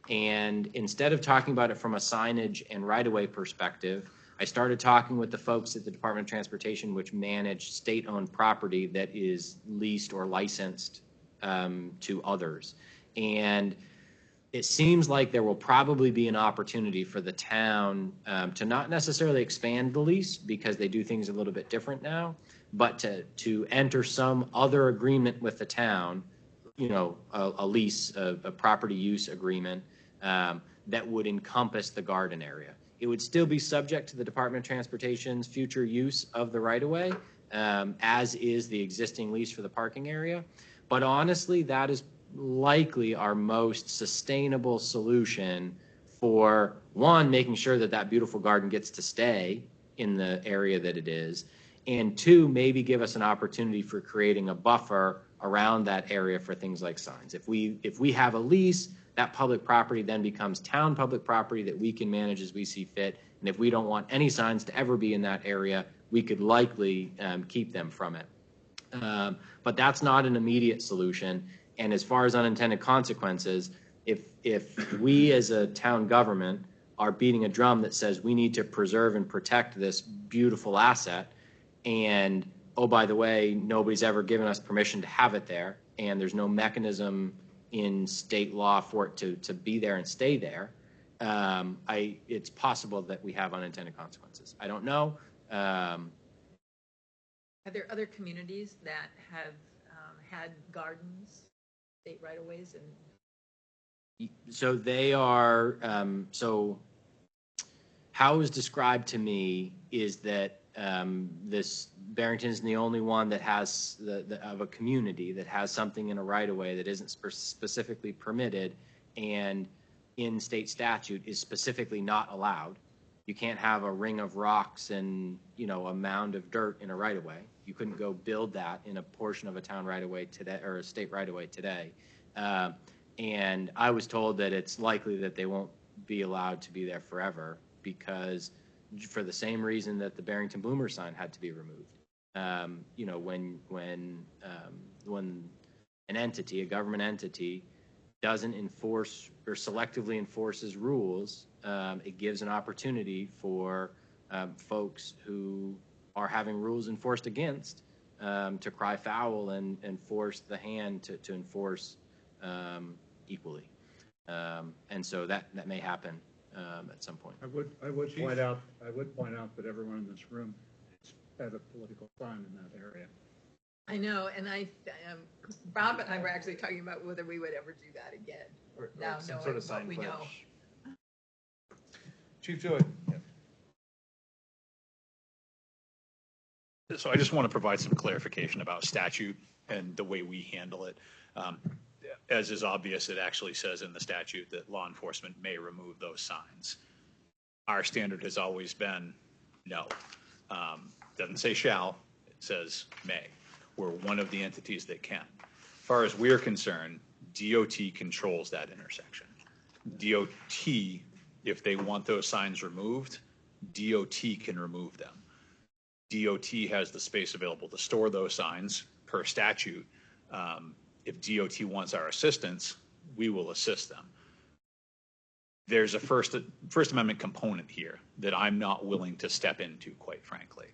And instead of talking about it from a signage and right-of-way perspective, I started talking with the folks at the Department of Transportation, which manage state-owned property that is leased or licensed to others. And it seems like there will probably be an opportunity for the town to not necessarily expand the lease because they do things a little bit different now, but to enter some other agreement with the town, a lease, a property use agreement that would encompass the garden area. It would still be subject to the Department of Transportation's future use of the right-of-way, as is the existing lease for the parking area. But honestly, that is likely our most sustainable solution for, one, making sure that that beautiful garden gets to stay in the area that it is, and two, maybe give us an opportunity for creating a buffer around that area for things like signs. If we have a lease, that public property then becomes town public property that we can manage as we see fit. And if we don't want any signs to ever be in that area, we could likely keep them from it. But that's not an immediate solution. And as far as unintended consequences, if we as a town government are beating a drum that says we need to preserve and protect this beautiful asset, and oh, by the way, nobody's ever given us permission to have it there, and there's no mechanism in state law for it to be there and stay there, it's possible that we have unintended consequences. I don't know. Are there other communities that have had gardens, state right-of-ways, and So they are, so how it was described to me is that this Barrington is the only one that has of a community that has something in a right-of-way that isn't specifically permitted, and in state statute is specifically not allowed. You can't have a ring of rocks and a mound of dirt in a right-of-way. You couldn't go build that in a portion of a town right-of-way today or a state right-of-way today. And I was told that it's likely that they won't be allowed to be there forever because for the same reason that the Barrington Bloomer sign had to be removed. When an entity, a government entity, doesn't enforce or selectively enforces rules, it gives an opportunity for folks who are having rules enforced against to cry foul and force the hand to enforce equally. And so that may happen at some point. I would point out that everyone in this room has a political sign in that area. I know, and Bob and I were actually talking about whether we would ever do that again. Or Now some knowing sort of what sign we pledge. know. Chief Joy. So I just want to provide some clarification about statute and the way we handle it. As is obvious, it actually says in the statute that law enforcement may remove those signs. Our standard has always been no. Doesn't say shall, it says may. We're one of the entities that can. As far as we're concerned, DOT controls that intersection. DOT, if they want those signs removed, DOT can remove them. DOT has the space available to store those signs per statute. If DOT wants our assistance, we will assist them. There's a First Amendment component here that I'm not willing to step into, quite frankly.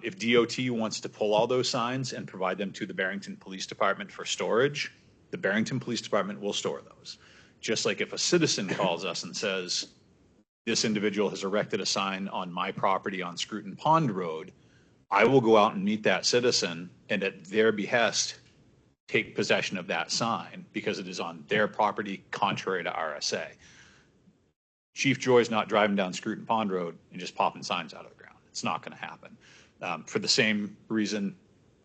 If DOT wants to pull all those signs and provide them to the Barrington Police Department for storage, the Barrington Police Department will store those. Just like if a citizen calls us and says, this individual has erected a sign on my property on Scruton Pond Road, I will go out and meet that citizen and at their behest take possession of that sign because it is on their property contrary to RSA. Chief Joy's not driving down Scruton Pond Road and just popping signs out of the ground. It's not going to happen. For the same reason,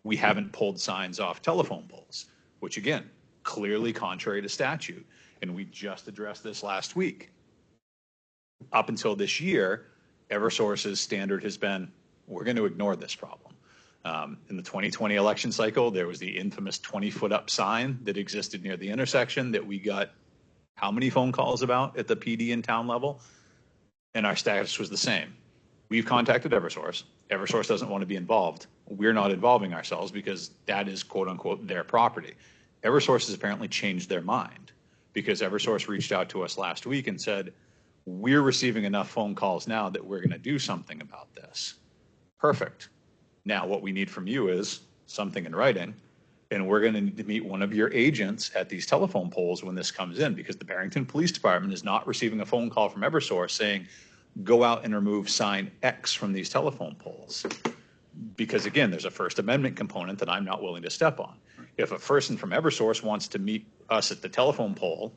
we haven't pulled signs off telephone poles, which again, clearly contrary to statute. And we just addressed this last week. Up until this year, Eversource's standard has been, we're going to ignore this problem. In the 2020 election cycle, there was the infamous 20-foot up sign that existed near the intersection that we got how many phone calls about at the PD and town level? And our status was the same. We've contacted Eversource. Eversource doesn't want to be involved. We're not involving ourselves because that is quote unquote their property. Eversource has apparently changed their mind because Eversource reached out to us last week and said, we're receiving enough phone calls now that we're going to do something about this. Perfect. Now what we need from you is something in writing, and we're going to need to meet one of your agents at these telephone poles when this comes in, because the Barrington Police Department is not receiving a phone call from Eversource saying, go out and remove sign X from these telephone poles. Because again, there's a First Amendment component that I'm not willing to step on. If a person from Eversource wants to meet us at the telephone pole,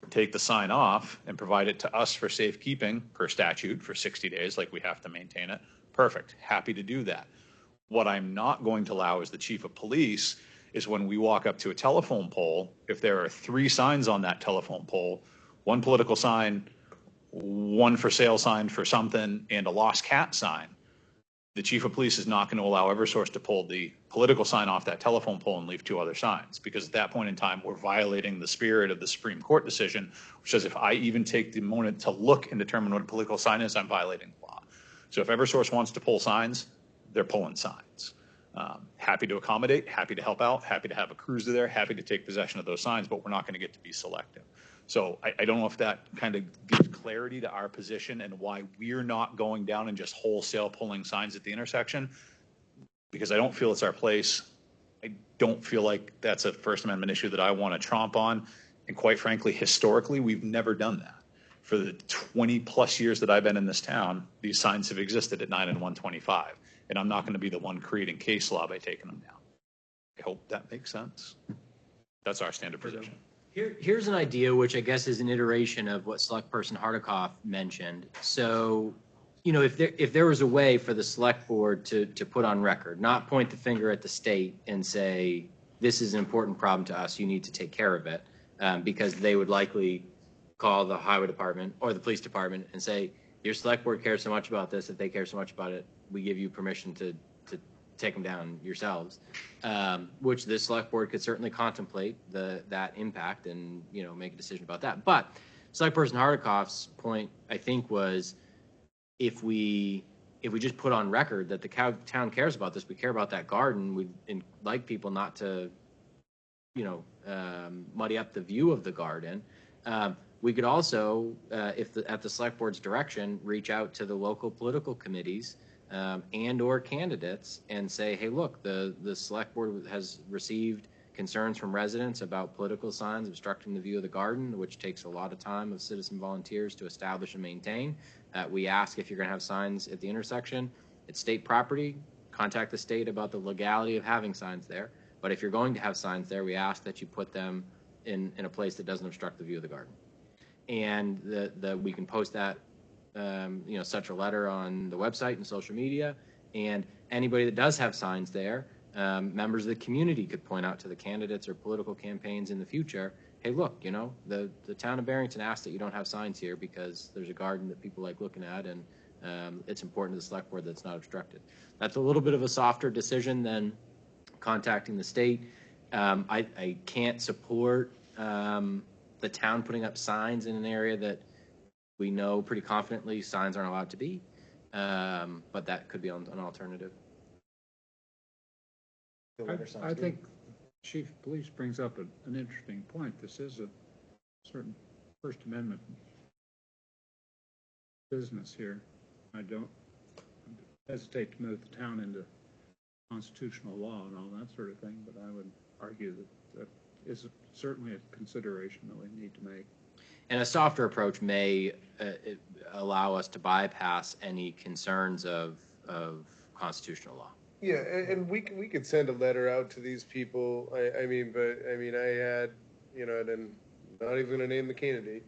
take the sign off and provide it to us for safekeeping per statute for 60 days, like we have to maintain it, perfect, happy to do that. What I'm not going to allow as the chief of police is when we walk up to a telephone pole, if there are 3 signs on that telephone pole, one political sign, one for sale sign for something, and a lost cat sign, the chief of police is not going to allow Eversource to pull the political sign off that telephone pole and leave 2 other signs, because at that point in time, we're violating the spirit of the Supreme Court decision, which says if I even take the moment to look and determine what a political sign is, I'm violating the law. So if Eversource wants to pull signs, they're pulling signs. Happy to accommodate, happy to help out, happy to have a cruiser there, happy to take possession of those signs, but we're not going to get to be selective. So I don't know if that kind of gives clarity to our position and why we're not going down and just wholesale pulling signs at the intersection, because I don't feel it's our place. I don't feel like that's a First Amendment issue that I want to tromp on. And quite frankly, historically, we've never done that. For the 20 plus years that I've been in this town, these signs have existed at 9 and 125. And I'm not going to be the one creating case law by taking them down. I hope that makes sense. That's our standard position. Here's an idea, which I guess is an iteration of what Select Person Hardikoff mentioned. So, you know, if there was a way for the Select Board to put on record, not point the finger at the state and say, this is an important problem to us, you need to take care of it, because they would likely call the Highway Department or the Police Department and say, your Select Board cares so much about this, if they care so much about it, we give you permission to take them down yourselves, which the Select Board could certainly contemplate that impact and, you know, make a decision about that. But Select Person Hardikoff's point, I think, was if we just put on record that the town cares about this, we care about that garden, we'd like people not to, you know, muddy up the view of the garden. We could also, at the Select Board's direction, reach out to the local political committees and or candidates and say, hey, look, the Select Board has received concerns from residents about political signs obstructing the view of the garden, which takes a lot of time of citizen volunteers to establish and maintain. We ask if you're going to have signs at the intersection. It's state property. Contact the state about the legality of having signs there. But if you're going to have signs there, we ask that you put them in a place that doesn't obstruct the view of the garden. And we can post that, you know, such a letter on the website and social media. And anybody that does have signs there, members of the community could point out to the candidates or political campaigns in the future, hey, look, you know, the town of Barrington asked that you don't have signs here because there's a garden that people like looking at, and It's important to the select board that it's not obstructed. That's a little bit of a softer decision than contacting the state. I can't support the town putting up signs in an area that we know pretty confidently signs aren't allowed to be, but that could be an alternative. I think Chief of Police brings up an interesting point. This is a certain First Amendment business here. I don't hesitate to move the town into constitutional law and all that sort of thing, but I would argue that is certainly a consideration that we need to make. And a softer approach may allow us to bypass any concerns of constitutional law. Yeah, and we could send a letter out to these people. I mean, I had, and not even gonna name the candidate.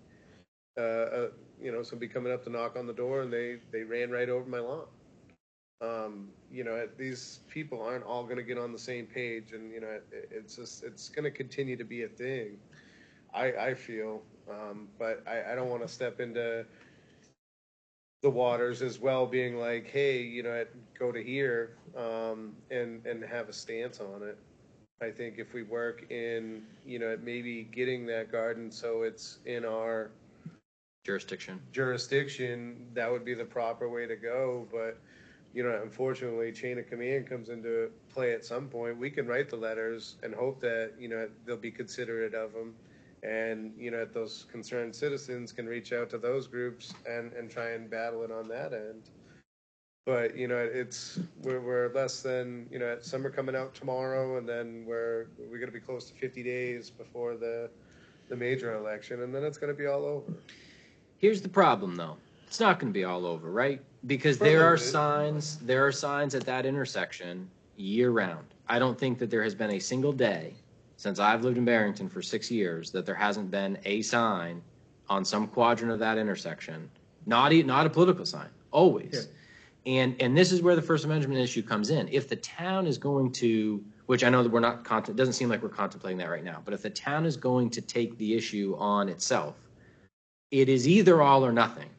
Somebody coming up to knock on the door, and they ran right over my lawn. These people aren't all gonna get on the same page, and it's gonna continue to be a thing. I feel, but I don't want to step into the waters as well, being like, hey, go to here, and have a stance on it. I think if we work in, maybe getting that garden so it's in our Jurisdiction, that would be the proper way to go. But, unfortunately, chain of command comes into play at some point. We can write the letters and hope that, they'll be considerate of them. And, those concerned citizens can reach out to those groups and try and battle it on that end. But, we're less than, summer coming out tomorrow, and then we're going to be close to 50 days before the major election, and then it's going to be all over. Here's the problem, though. It's not going to be all over, right? Because there are signs at that intersection year round. I don't think that there has been a single day since I've lived in Barrington for 6 years that there hasn't been a sign on some quadrant of that intersection. Not a political sign, always. Yeah. And this is where the First Amendment issue comes in. If the town is going to, which I know that we're not, it doesn't seem like we're contemplating that right now, but if the town is going to take the issue on itself, it is either all or nothing.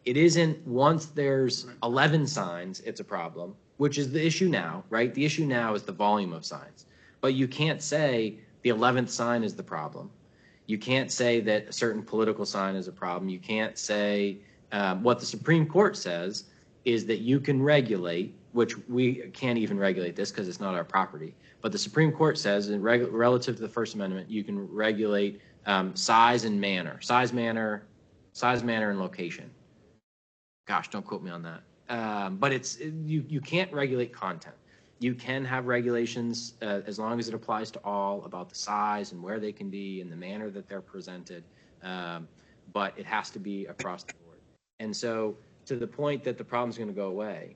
It isn't once there's 11 signs, it's a problem, which is the issue now, right? The issue now is the volume of signs. But you can't say the 11th sign is the problem. You can't say that a certain political sign is a problem. You can't say what the Supreme Court says is that you can regulate, which we can't even regulate this because it's not our property. But the Supreme Court says, relative to the First Amendment, you can regulate size and manner. Size, manner, and location. Gosh, don't quote me on that. But you can't regulate content. You can have regulations as long as it applies to all about the size and where they can be and the manner that they're presented. But it has to be across the board. And so to the point that the problem's going to go away,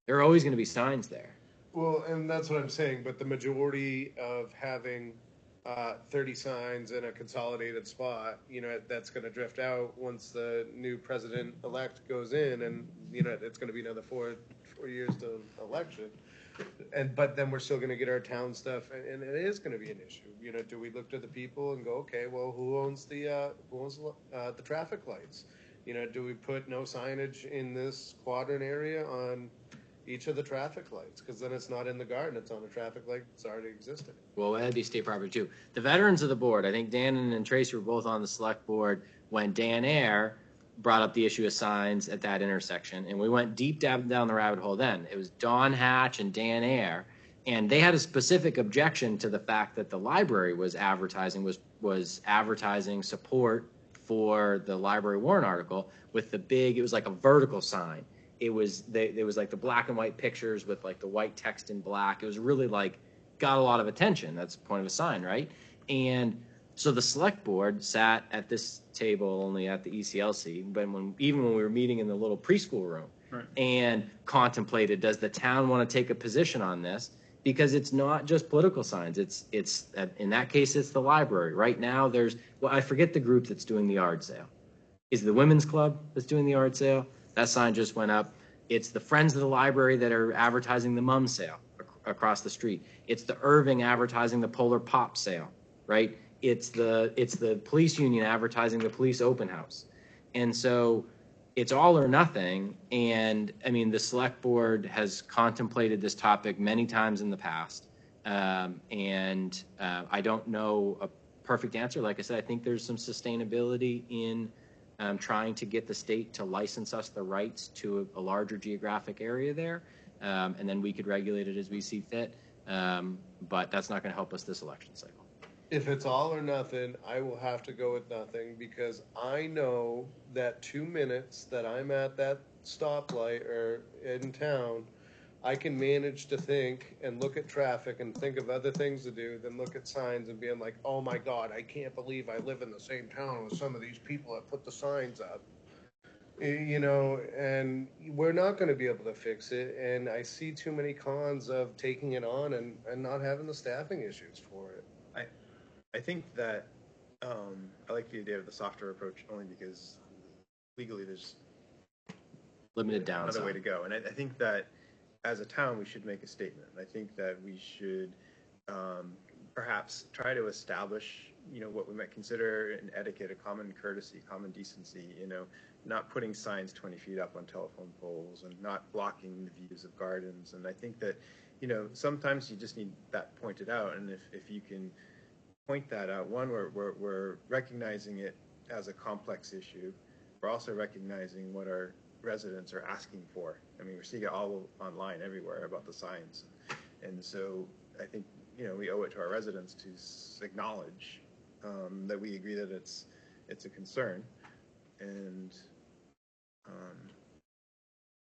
there are always going to be signs there. Well, and that's what I'm saying. But the majority of having 30 signs in a consolidated spot, that's going to drift out once the new president-elect goes in, and it's going to be another four years to election. But then we're still going to get our town stuff, and it is going to be an issue. Do we look to the people and go, okay, well, who owns the traffic lights? Do we put no signage in this quadrant area on each of the traffic lights? Because then it's not in the garden, it's on a traffic light that's already existing. Well, that'd be state property too. The veterans of the board, I think Dan and Tracy were both on the select board when Dan Ayer brought up the issue of signs at that intersection, and we went deep down the rabbit hole then. It was Don Hatch and Dan Ayer, and they had a specific objection to the fact that the library was advertising support for the library warrant article with the big, it was like a vertical sign. It was like the black and white pictures with like the white text in black. It was really like got a lot of attention. That's the point of a sign, right? And so the select board sat at this table only at the ECLC, but even when we were meeting in the little preschool room, right, and contemplated, does the town want to take a position on this? Because it's not just political signs. It's in that case, it's the library. Right now, I forget the group that's doing the yard sale. Is it the Women's Club that's doing the yard sale? That sign just went up. It's the Friends of the Library that are advertising the mum sale across the street. It's the Irving advertising the Polar Pop sale, right? It's the police union advertising the police open house. And so it's all or nothing. And I mean, the select board has contemplated this topic many times in the past. I don't know a perfect answer. Like I said, I think there's some sustainability in trying to get the state to license us the rights to a larger geographic area there. And then we could regulate it as we see fit. But that's not going to help us this election cycle. If it's all or nothing, I will have to go with nothing because I know that 2 minutes that I'm at that stoplight or in town, I can manage to think and look at traffic and think of other things to do than look at signs and being like, oh my God, I can't believe I live in the same town with some of these people that put the signs up. You know, and we're not going to be able to fix it. And I see too many cons of taking it on and not having the staffing issues for it. I think that I like the idea of the softer approach only because legally there's Limited downside. another way to go. And I think that as a town, we should make a statement. I think that we should perhaps try to establish, what we might consider an etiquette, a common courtesy, common decency, not putting signs 20 feet up on telephone poles and not blocking the views of gardens. And I think that, sometimes you just need that pointed out. And if you can point that out, one, we're recognizing it as a complex issue. We're also recognizing what our residents are asking for. I mean, we're seeing it all online everywhere about the signs. And so I think, we owe it to our residents to acknowledge that we agree that it's a concern. And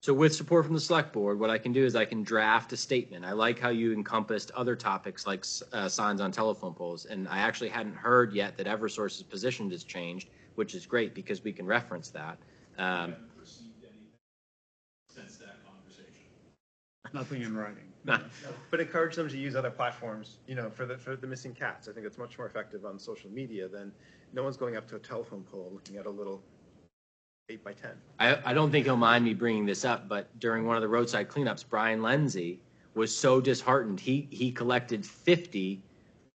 So with support from the select board, what I can do is I can draft a statement. I like how you encompassed other topics like signs on telephone poles. And I actually hadn't heard yet that Eversource's position has changed, which is great because we can reference that. Haven't received anything since that conversation. Nothing in writing. but encourage them to use other platforms, for the missing cats. I think it's much more effective on social media than no one's going up to a telephone pole looking at a little 8x10. I don't think he'll mind me bringing this up, but during one of the roadside cleanups, Brian Lenzi was so disheartened. He collected 50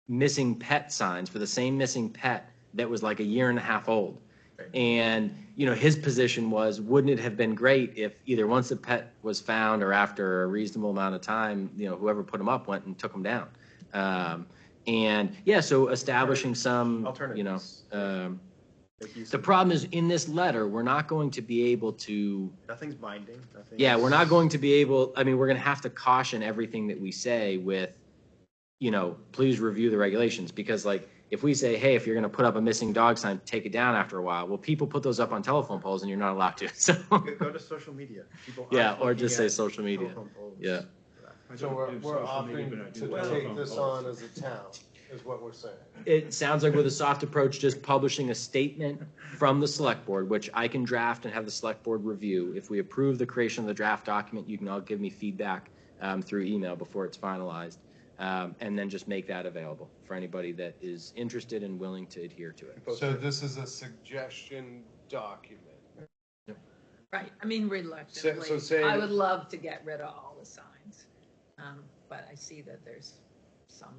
missing pet signs for the same missing pet that was like a year and a half old. And, his position was, wouldn't it have been great if either once the pet was found or after a reasonable amount of time, whoever put him up went and took him down. So establishing some, alternatives. The problem is in this letter, we're not going to be able to. Nothing's binding. We're not going to be able. I mean, we're going to have to caution everything that we say with, please review the regulations. Because, like, if we say, hey, if you're going to put up a missing dog sign, take it down after a while. Well, people put those up on telephone poles and you're not allowed to. So. Go to social media. People or just say social media. Yeah. So we're offering to take this on as a town, is what we're saying. It sounds like with a soft approach, just publishing a statement from the select board, which I can draft and have the select board review. If we approve the creation of the draft document, you can all give me feedback through email before it's finalized. And then just make that available for anybody that is interested and willing to adhere to it. So this is a suggestion document. Right, I mean, reluctantly, So saying- I would love to get rid of all the signs. But I see that there's some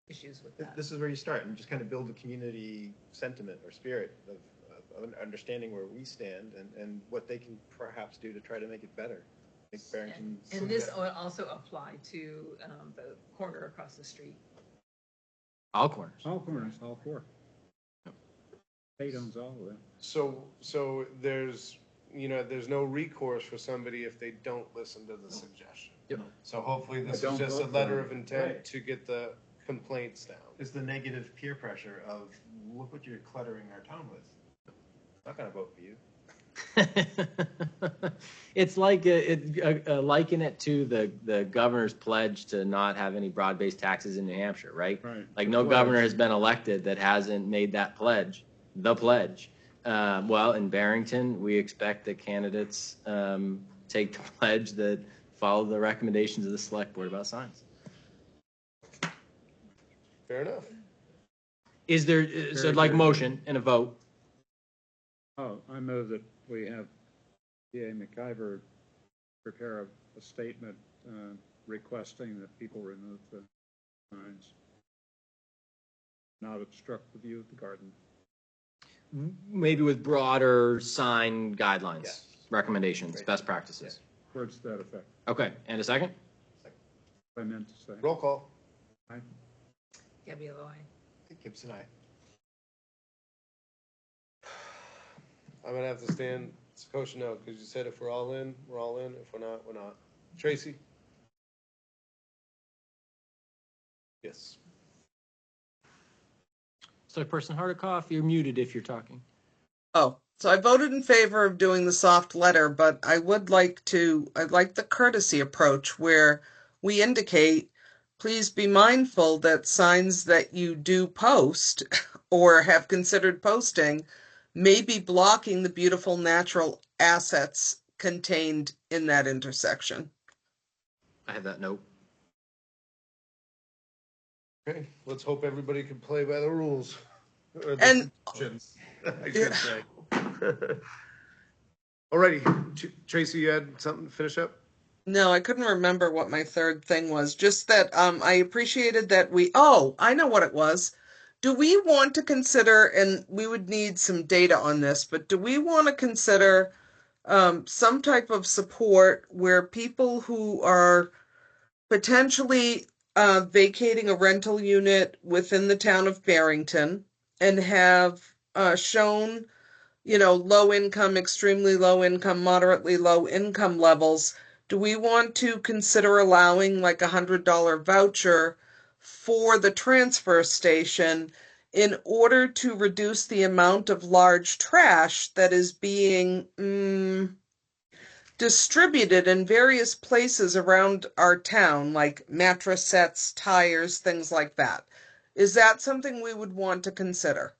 issues with that. This is where you start and just kind of build a community sentiment or spirit of understanding where we stand and what they can perhaps do to try to make it better. I think Barrington. And this would also apply to the corner across the street. All corners. All corners, all four. State owns all of them. So there's no recourse for somebody if they don't listen to the suggestion. Yep. So hopefully this is Don't just a vote for letter it. of intent Right. to get the complaints down. It's the negative peer pressure of look what you're cluttering our town with. I'm not going to vote for you. It's like liken it to the governor's pledge to not have any broad-based taxes in New Hampshire, right? Right. Like no governor has been elected that hasn't made that pledge, the pledge. Well, in Barrington, we expect that candidates take the pledge that follow the recommendations of the select board about signs. Fair enough. Is there, so like motion and a vote? Oh, I move that we have D.A. McIver prepare a statement requesting that people remove the signs, not obstruct the view of the garden. maybe with broader sign guidelines, Yes. recommendations, Great. best practices. Words to that effect, Okay, and a second? I meant to say. Roll call. Gabrielle, aye. Gibson, aye. I'm gonna have to stand Sakosha no, because you said if we're all in, we're all in. If we're not, we're not. Tracy? Yes. Select Person Hardikoff, you're muted if you're talking. Oh, so I voted in favor of doing the soft letter, but I'd like the courtesy approach where we indicate, please be mindful that signs that you do post or have considered posting may be blocking the beautiful natural assets contained in that intersection. I have that note. Okay, let's hope everybody can play by the rules. Or the And- suggestions, I should say. Alrighty, Tracy, you had something to finish up? No, I couldn't remember what my third thing was. Just that I appreciated that I know what it was. Do we want to consider, and we would need some data on this, but do we want to consider some type of support where people who are potentially vacating a rental unit within the town of Barrington and have shown, low income, extremely low income, moderately low income levels, do we want to consider allowing like $100 voucher for the transfer station in order to reduce the amount of large trash that is being distributed in various places around our town, like mattress sets, tires, things like that? Is that something we would want to consider?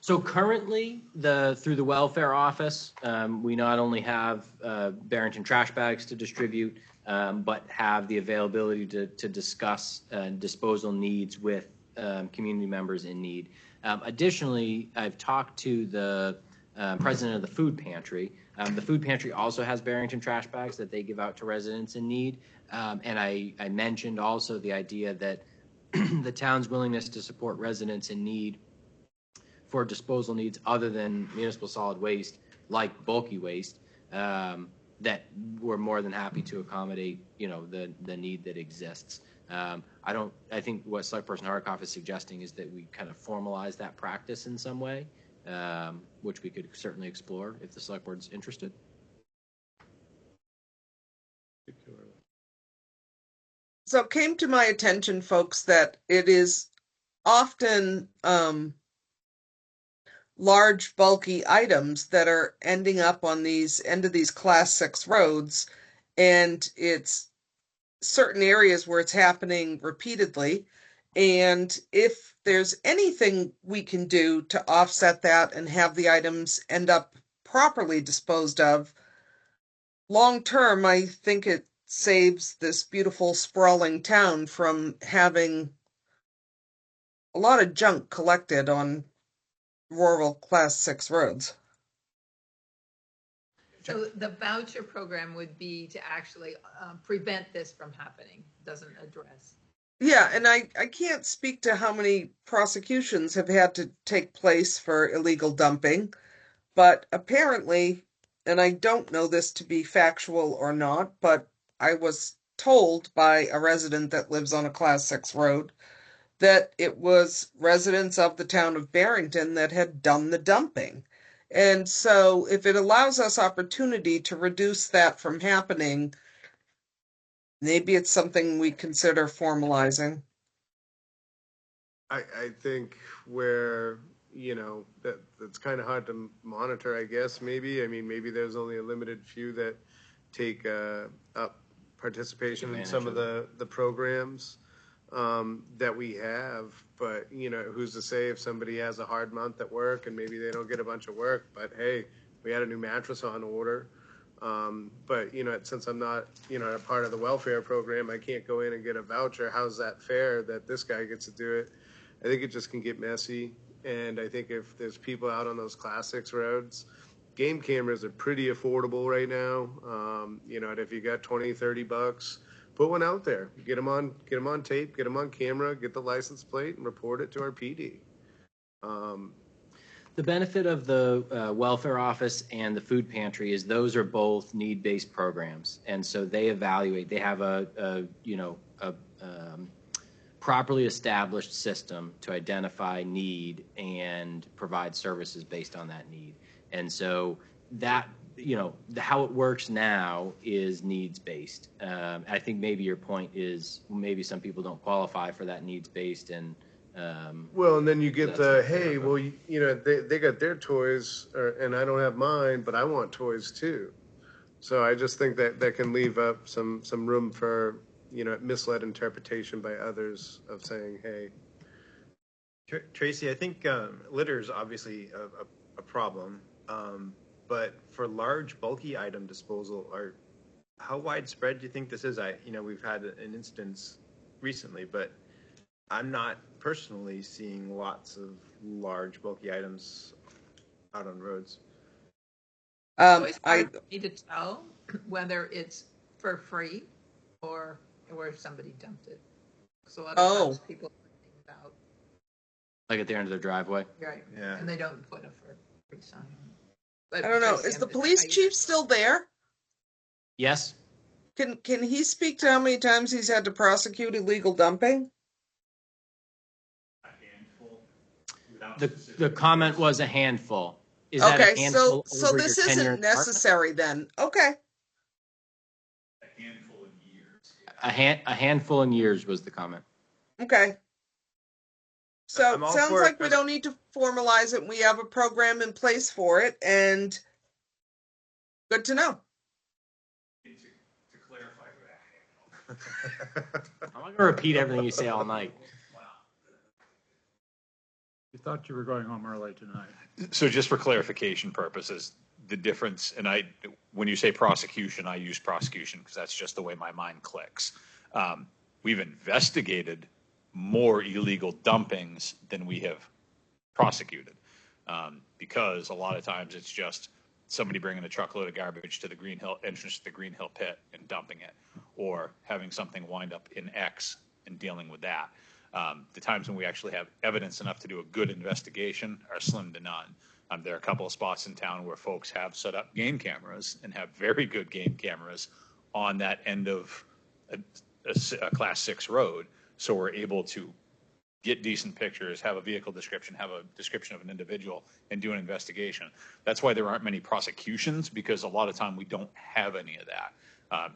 So currently, through the welfare office, we not only have Barrington trash bags to distribute, but have the availability to discuss disposal needs with community members in need. Additionally, I've talked to the president of the food pantry. The food pantry also has Barrington trash bags that they give out to residents in need. And I mentioned also the idea that the town's willingness to support residents in need for disposal needs other than municipal solid waste, like bulky waste, that we're more than happy to accommodate, the need that exists. I think what Select Person Hardikoff is suggesting is that we kind of formalize that practice in some way, which we could certainly explore if the Select Board's interested. So it came to my attention, folks, that it is often large, bulky items that are ending up on these Class 6 roads, and it's certain areas where it's happening repeatedly. And if there's anything we can do to offset that and have the items end up properly disposed of, long term, I think it saves this beautiful sprawling town from having a lot of junk collected on rural Class 6 roads. So the voucher program would be to actually prevent this from happening, doesn't address. Yeah, and I can't speak to how many prosecutions have had to take place for illegal dumping, but apparently, and I don't know this to be factual or not, but I was told by a resident that lives on a Class 6 road that it was residents of the town of Barrington that had done the dumping. And so if it allows us opportunity to reduce that from happening, maybe it's something we consider formalizing. I think where, that's kind of hard to monitor, I guess, maybe. I mean, maybe there's only a limited few that take up participation in some of the programs that we have. But, who's to say if somebody has a hard month at work and maybe they don't get a bunch of work, but hey, we had a new mattress on order. But, since I'm not, a part of the welfare program, I can't go in and get a voucher. How's that fair that this guy gets to do it? I think it just can get messy. And I think if there's people out on those Class 6 roads, game cameras are pretty affordable right now. And if you got $20, $30, put one out there. Get them on tape, get them on camera, get the license plate, and report it to our PD. The benefit of the welfare office and the food pantry is those are both need-based programs, and so they evaluate. They have a properly established system to identify need and provide services based on that need. And so that, how it works now is needs-based. I think maybe your point is maybe some people don't qualify for that needs-based and well, and then you get they got their toys and I don't have mine, but I want toys too. So I just think that can leave up some room for, misled interpretation by others of saying, hey. Tracy, I think litter is obviously a problem, but for large, bulky item disposal, how widespread do you think this is? We've had an instance recently, but I'm not personally seeing lots of large, bulky items out on roads. It's always hard for me to tell whether it's for free or if somebody dumped it. So a lot of times people think about like at the end of their driveway. right, Yeah. and they don't put a free sign on it. But I don't know. Tracy, Is I'm the just- police chief still there? Yes. Can he speak to how many times he's had to prosecute illegal dumping? The comment was a handful. Is that a Okay, handful so over this your tenure isn't in department? necessary then. Okay. A handful in years was the comment. Okay. So I'm all sounds for it. like we don't need to formalize it. We have a program in place for it, and good to know. I'm not gonna repeat everything you say all night. You thought you were going home early tonight. So just for clarification purposes, the difference, and when you say prosecution, I use prosecution because that's just the way my mind clicks. We've investigated more illegal dumpings than we have prosecuted, because a lot of times it's just somebody bringing a truckload of garbage to the Green Hill entrance to the Green Hill pit and dumping it, or having something wind up in X and dealing with that. The times when we actually have evidence enough to do a good investigation are slim to none. There are a couple of spots in town where folks have set up game cameras and have very good game cameras on that end of a Class 6 road. So we're able to get decent pictures, have a vehicle description, have a description of an individual, and do an investigation. That's why there aren't many prosecutions, because a lot of time we don't have any of that.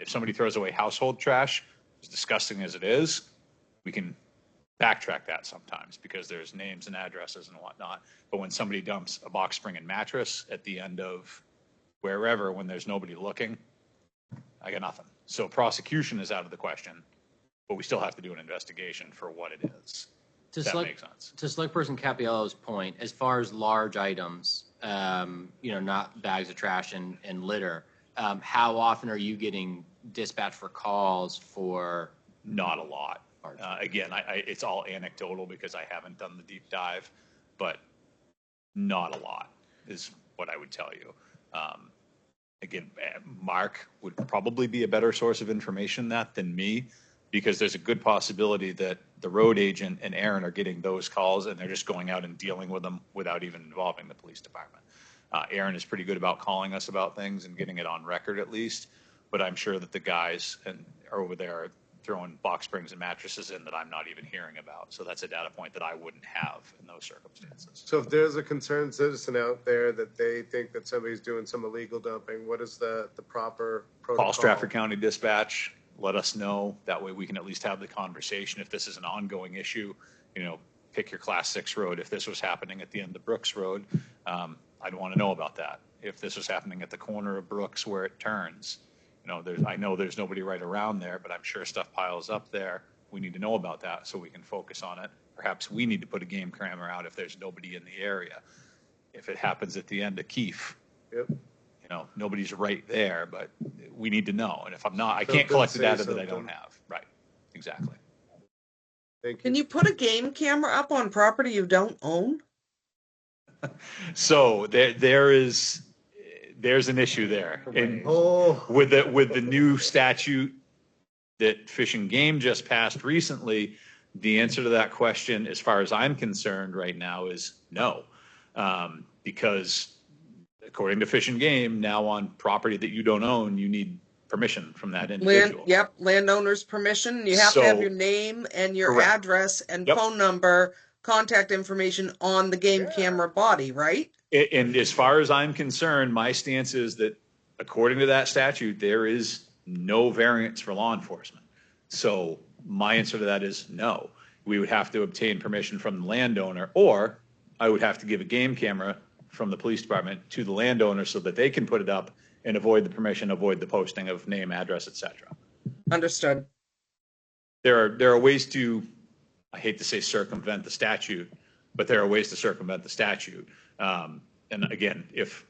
If somebody throws away household trash, as disgusting as it is, we can backtrack that sometimes because there's names and addresses and whatnot. But when somebody dumps a box spring and mattress at the end of wherever when there's nobody looking, I got nothing. So prosecution is out of the question, but we still have to do an investigation for what it is. That makes sense. To Select Person Capiello's point, as far as large items, not bags of trash and litter, how often are you getting dispatched for calls for? Not a lot. Again, it's all anecdotal because I haven't done the deep dive, but not a lot is what I would tell you. Again, Mark would probably be a better source of information than me, because there's a good possibility that the road agent and Aaron are getting those calls and they're just going out and dealing with them without even involving the police department. Aaron is pretty good about calling us about things and getting it on record at least, but I'm sure that the guys are over there throwing box springs and mattresses in that I'm not even hearing about. So that's a data point that I wouldn't have in those circumstances. So if there's a concerned citizen out there that they think that somebody's doing some illegal dumping, what is the proper protocol? Call Stratford County Dispatch, let us know. That way we can at least have the conversation. If this is an ongoing issue, pick your Class 6 road. If this was happening at the end of Brooks Road, I'd want to know about that. If this was happening at the corner of Brooks where it turns, I know there's nobody right around there, but I'm sure stuff piles up there. We need to know about that so we can focus on it. Perhaps we need to put a game camera out if there's nobody in the area. If it happens at the end of Keefe, Yep. Nobody's right there, but we need to know. And if I'm not, I So can't collect the don't say data that I don't something. have. Right. Exactly. Thank you. Can you put a game camera up on property you don't own? So there's an issue there. And Oh, with the new statute, that Fish and Game just passed recently, the answer to that question, as far as I'm concerned right now, is no. Because according to Fish and Game, now on property that you don't own, you need permission from that individual. Landowner's permission. You have to have So- your name and your Correct. address and Yep. phone number, contact information on the game camera body, right? And as far as I'm concerned, my stance is that according to that statute, there is no variance for law enforcement. So my answer to that is no. We would have to obtain permission from the landowner, or I would have to give a game camera from the police department to the landowner so that they can put it up and avoid the permission, avoid the posting of name, address, et cetera. Understood. There are ways to, I hate to say circumvent the statute, but there are ways to circumvent the statute. And again, if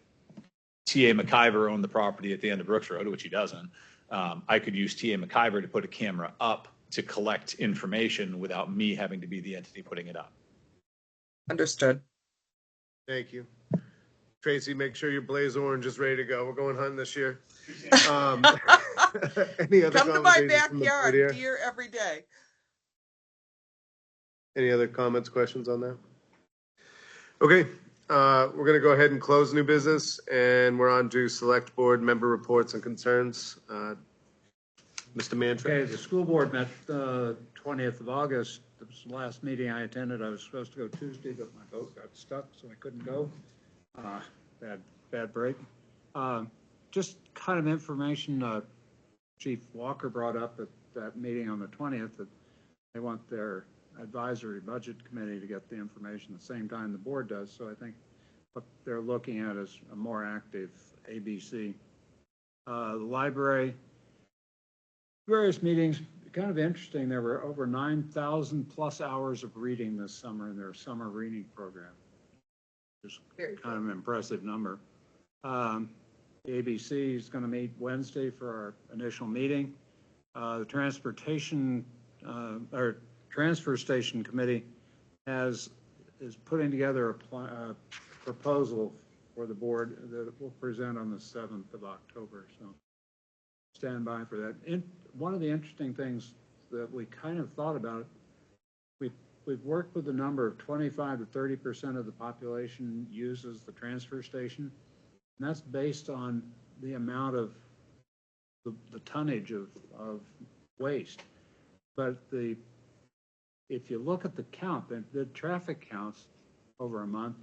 T.A. McIver owned the property at the end of Brooks Road, which he doesn't, I could use T.A. McIver to put a camera up to collect information without me having to be the entity putting it up. Understood. Thank you. Tracy, make sure your Blaze Orange is ready to go. We're going hunting this year. Any other Come to my conversations from the board backyard, here? deer every day. Any other comments, questions on that? Okay, we're going to go ahead and close new business, and we're on to select board member reports and concerns. Mr. Mantra? Okay, the school board met 20th of August. It was the last meeting I attended. I was supposed to go Tuesday, but my boat got stuck, so I couldn't go. Bad break. Just kind of information Chief Walker brought up at that meeting on the 20th, that they want their advisory budget committee to get the information at the same time the board does. So I think what they're looking at is a more active ABC. The library, various meetings, kind of interesting. There were over 9,000 plus hours of reading this summer in their summer reading program. Just kind of an impressive number. The ABC is going to meet Wednesday for our initial meeting. The transportation or transfer station committee is putting together a proposal for the board that it will present on the 7th of October. So stand by for that. One of the interesting things that we kind of thought about, we've worked with the number of 25 to 30% of the population uses the transfer station. And that's based on the amount of the tonnage of waste. But if you look at the count, the traffic counts over a month,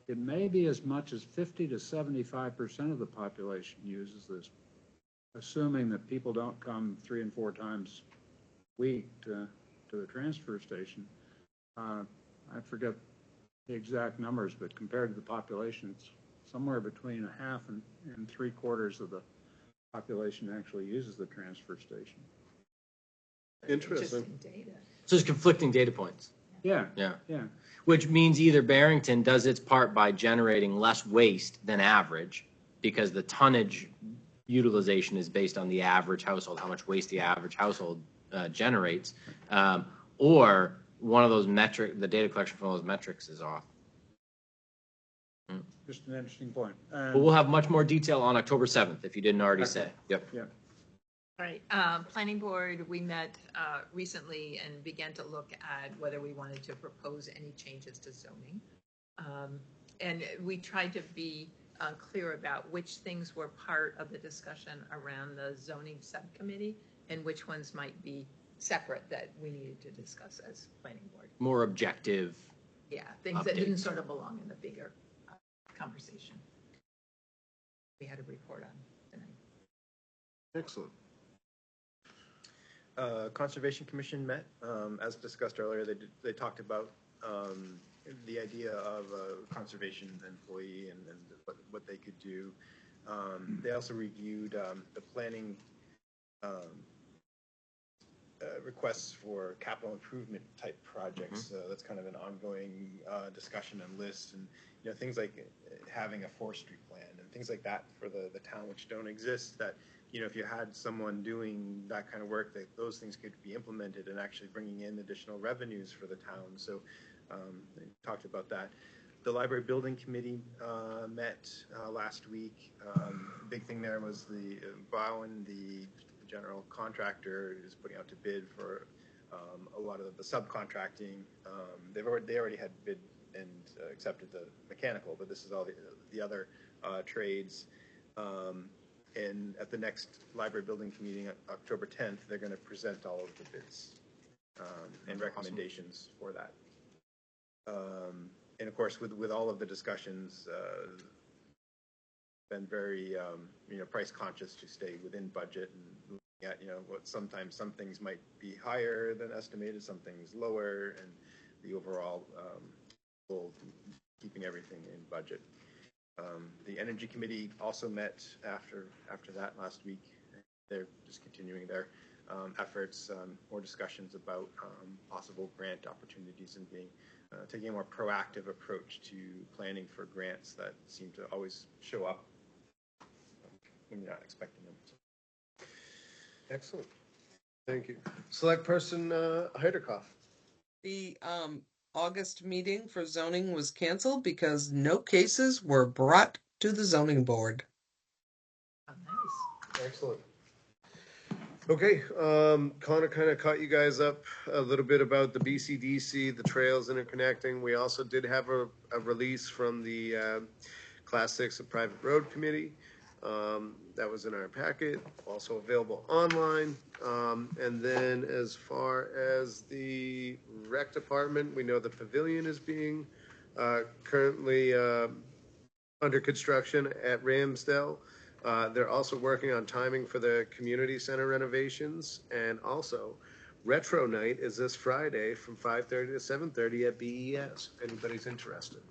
it may be as much as 50 to 75% of the population uses this, assuming that people don't come 3 and 4 times a week to the transfer station. I forget the exact numbers, but compared to the population, it's somewhere between a half and 3/4 of the population actually uses the transfer station. Interesting. So there's conflicting data points. Yeah. Yeah. Which means either Barrington does its part by generating less waste than average, because the tonnage utilization is based on the average household, how much waste the average household generates, or one of those the data collection from those metrics is off. Just an interesting point. But we'll have much more detail on October 7th, if you didn't already say. Yep. Yeah. All right, planning board, we met recently and began to look at whether we wanted to propose any changes to zoning. And we tried to be clear about which things were part of the discussion around the zoning subcommittee and which ones might be separate that we needed to discuss as planning board. More objective. Yeah, things that didn't sort of belong in the bigger conversation we had a report on tonight. Excellent. Conservation Commission met, as discussed earlier. They talked about the idea of a conservation employee and what they could do. They also reviewed the planning requests for capital improvement type projects. That's kind of an ongoing discussion and list, and things like having a forestry plan and things like that for the town, which don't exist. That if you had someone doing that kind of work, that those things could be implemented and actually bringing in additional revenues for the town. So they talked about that. The library building committee met last week. Big thing there was the Bowen, the the general contractor is putting out to bid for a lot of the subcontracting. They already had bid and accepted the mechanical, but this is all the other trades. And at the next library building meeting, October 10th, they're going to present all of the bids and recommendations for that. And of course, with all of the discussions, been very price conscious to stay within budget and looking at what sometimes some things might be higher than estimated, some things lower, and the overall goal keeping everything in budget. The Energy Committee also met after that last week. They're just continuing their efforts, more discussions about possible grant opportunities and taking a more proactive approach to planning for grants that seem to always show up when you're not expecting them. Excellent. Thank you. Select Person Heiderkoff. The August meeting for zoning was canceled because no cases were brought to the zoning board. Oh, nice. Excellent. Okay, Connor kind of caught you guys up a little bit about the BCDC, the trails interconnecting. We also did have a release from the Class 6 of Private Road Committee. That was in our packet, also available online. And then as far as the rec department, we know the pavilion is being currently under construction at Ramsdale. They're also working on timing for the community center renovations, and also Retro Night is this Friday from 5:30 to 7:30 at BES, if anybody's interested.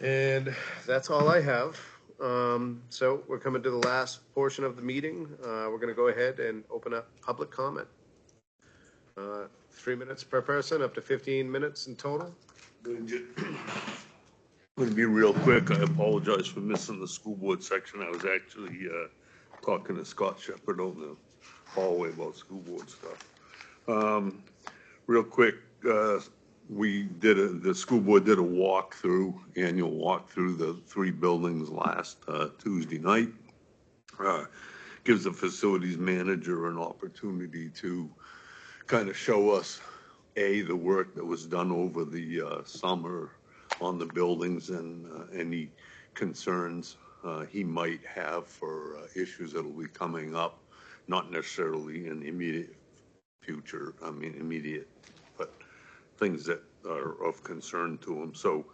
And that's all I have. So we're coming to the last portion of the meeting. We're going to go ahead and open up public comment. 3 minutes per person, up to 15 minutes in total. I'm going to be real quick. I apologize for missing the school board section. I was actually talking to Scott Shepherd on the hallway about school board stuff. Real quick, the school board did a annual walk through the 3 buildings last Tuesday night. Gives the facilities manager an opportunity to kind of show us, the work that was done over the summer on the buildings and any concerns he might have for issues that will be coming up, not necessarily in the immediate future, but things that are of concern to him. So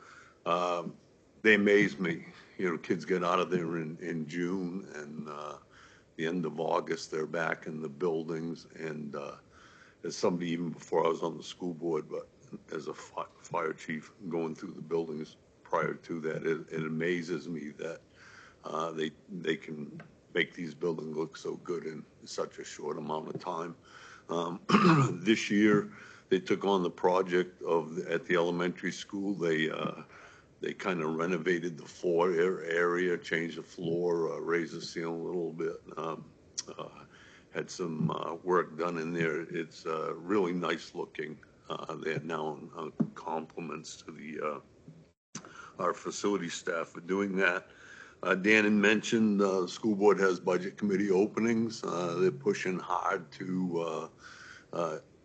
they amaze me. Kids get out of there in June, and the end of August, they're back in the buildings. And as somebody, even before I was on the school board, but as a fire chief going through the buildings prior to that, it amazes me that they can make these buildings look so good in such a short amount of time. This year, they took on the project at the elementary school. They kind of renovated the floor area, changed the floor, raised the ceiling a little bit. Had some work done in there. It's really nice looking. They're now compliments to our facility staff for doing that. Dan had mentioned the school board has budget committee openings. They're pushing hard to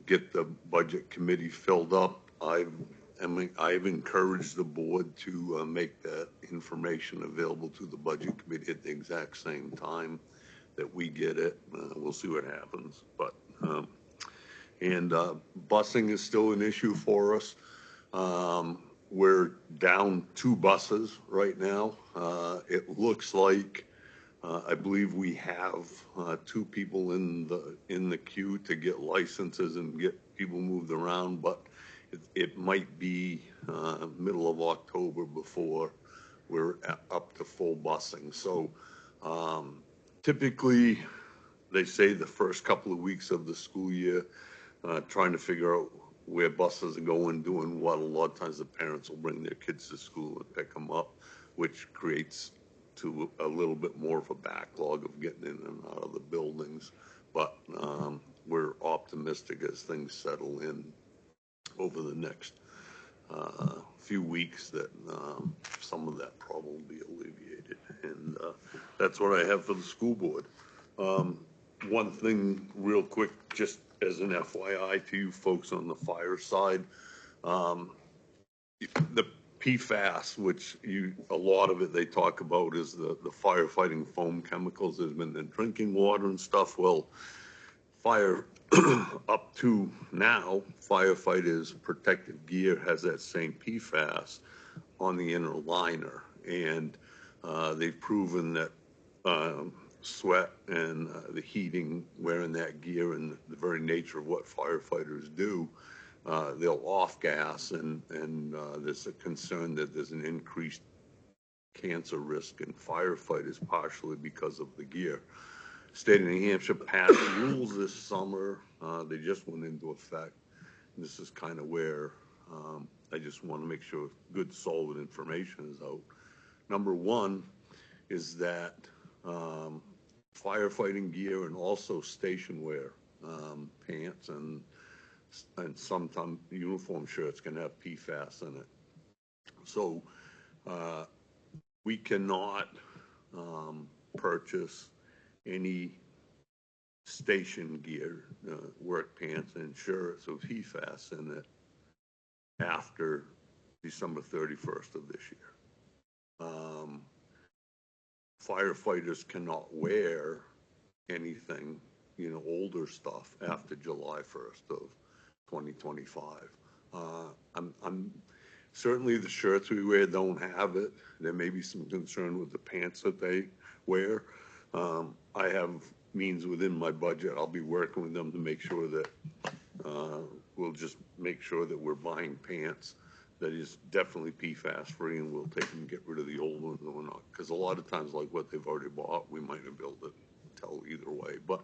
get the budget committee filled up. I've encouraged the board to make that information available to the budget committee at the exact same time that we get it. We'll see what happens, but. And busing is still an issue for us. We're down 2 buses right now. It looks like I believe we have 2 people in the queue to get licenses and get people moved around, but it might be middle of October before we're up to full busing. So typically, they say the first couple of weeks of the school year, trying to figure out where buses are going, doing what. A lot of times the parents will bring their kids to school and pick them up, which creates a little bit more of a backlog of getting in and out of the buildings. But we're optimistic as things settle in over the next few weeks that some of that problem will be alleviated. And that's what I have for the school board. One thing real quick, just as an FYI to you folks on the fire side, the PFAS, which a lot of it they talk about is the firefighting foam chemicals that have been in drinking water and stuff. Well, fire up to now, firefighters' protective gear has that same PFAS on the inner liner. And they've proven that sweat and the heating, wearing that gear, and the very nature of what firefighters do, they'll off gas, and there's a concern that there's an increased cancer risk in firefighters, partially because of the gear. State of New Hampshire passed rules this summer. They just went into effect. This is kind of where I just want to make sure good, solid information is out. Number one is that firefighting gear and also station wear, pants and sometimes uniform shirts can have PFAS in it. So we cannot purchase any station gear, work pants and shirts with PFAS in it after December 31st of this year. Firefighters cannot wear anything, older stuff after July 1st of 2025. I'm certainly the shirts we wear don't have it. There may be some concern with the pants that they wear. I have means within my budget. I'll be working with them to make sure that we'll just make sure that we're buying pants that is definitely PFAS free, and we'll take and get rid of the old ones and we're not. Because a lot of times, like what they've already bought, we might have built it, tell either way. But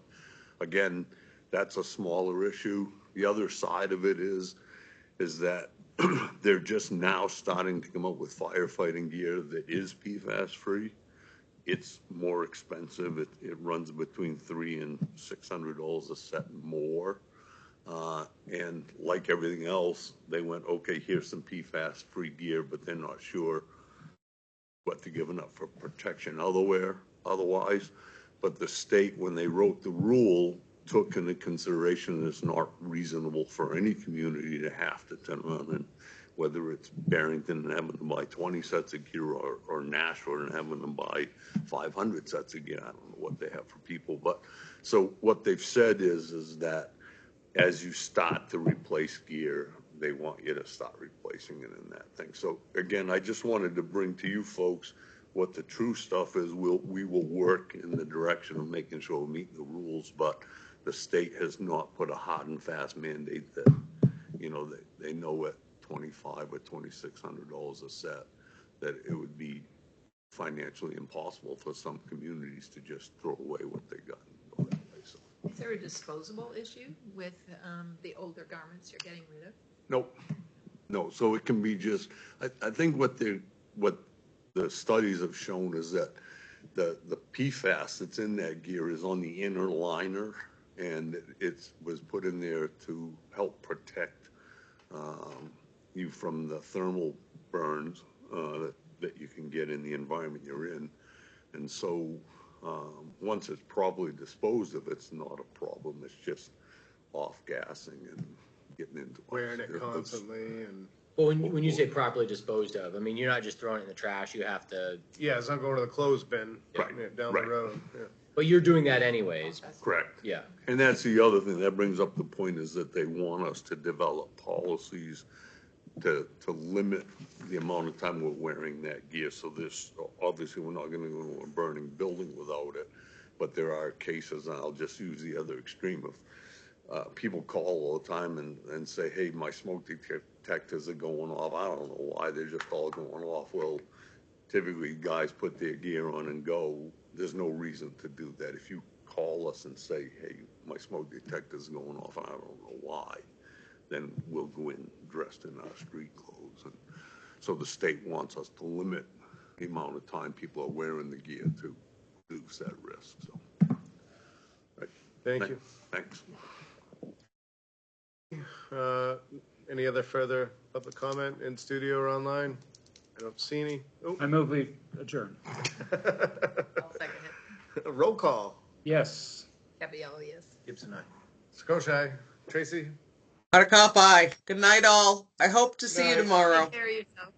again, that's a smaller issue. The other side of it is that they're just now starting to come up with firefighting gear that is PFAS free. It's more expensive. It runs between $300 and $600 a set more. And like everything else, they went, okay, here's some PFAS free gear, but they're not sure what they're giving up for protection otherwise. But the state, when they wrote the rule, took into consideration that it's not reasonable for any community to have to turn around, and whether it's Barrington and having to buy 20 sets of gear or Nashua and having to buy 500 sets of gear. I don't know what they have for people. But so what they've said is that as you start to replace gear, they want you to start replacing it in that thing. So again, I just wanted to bring to you folks what the true stuff is. We will work in the direction of making sure we meet the rules, but the state has not put a hard and fast mandate that, they know at $2,500 or $2,600 a set that it would be financially impossible for some communities to just throw away what they got and go that way. So. Is there a disposable issue with the older garments you're getting rid of? Nope. No. So it can be just, I think what the studies have shown is that the PFAS that's in that gear is on the inner liner, and it was put in there to help protect you from the thermal burns that you can get in the environment you're in. And so once it's properly disposed of, it's not a problem. It's just off-gassing and getting into wearing it constantly. And Well, when you say properly disposed of, I mean, you're not just throwing it in the trash. You have to. yeah, it's not going to the clothes bin down the road. Yeah. But you're doing that anyways. Correct. Yeah. And that's the other thing that brings up the point, is that they want us to develop policies to limit the amount of time we're wearing that gear. So this, obviously, we're not going to go into a burning building without it, but there are cases, and I'll just use the other extreme of people call all the time and say, hey, my smoke detectors are going off. I don't know why, they're just all going off. Well, typically guys put their gear on and go. There's no reason to do that. If you call us and say, hey, my smoke detector's going off, I don't know why, then we'll go in dressed in our street clothes. And so the state wants us to limit the amount of time people are wearing the gear to reduce that risk. So, right. Thank you. Thanks. Any other further public comment in studio or online? I Don't see any. Oh. I move we adjourn. I'll second it. Roll call. Yes. Capiello, yes. Gibson, aye. Sakoshai. Tracy. Buttercup, aye. Good night, all. I hope to see you Night. tomorrow. Take care of yourself.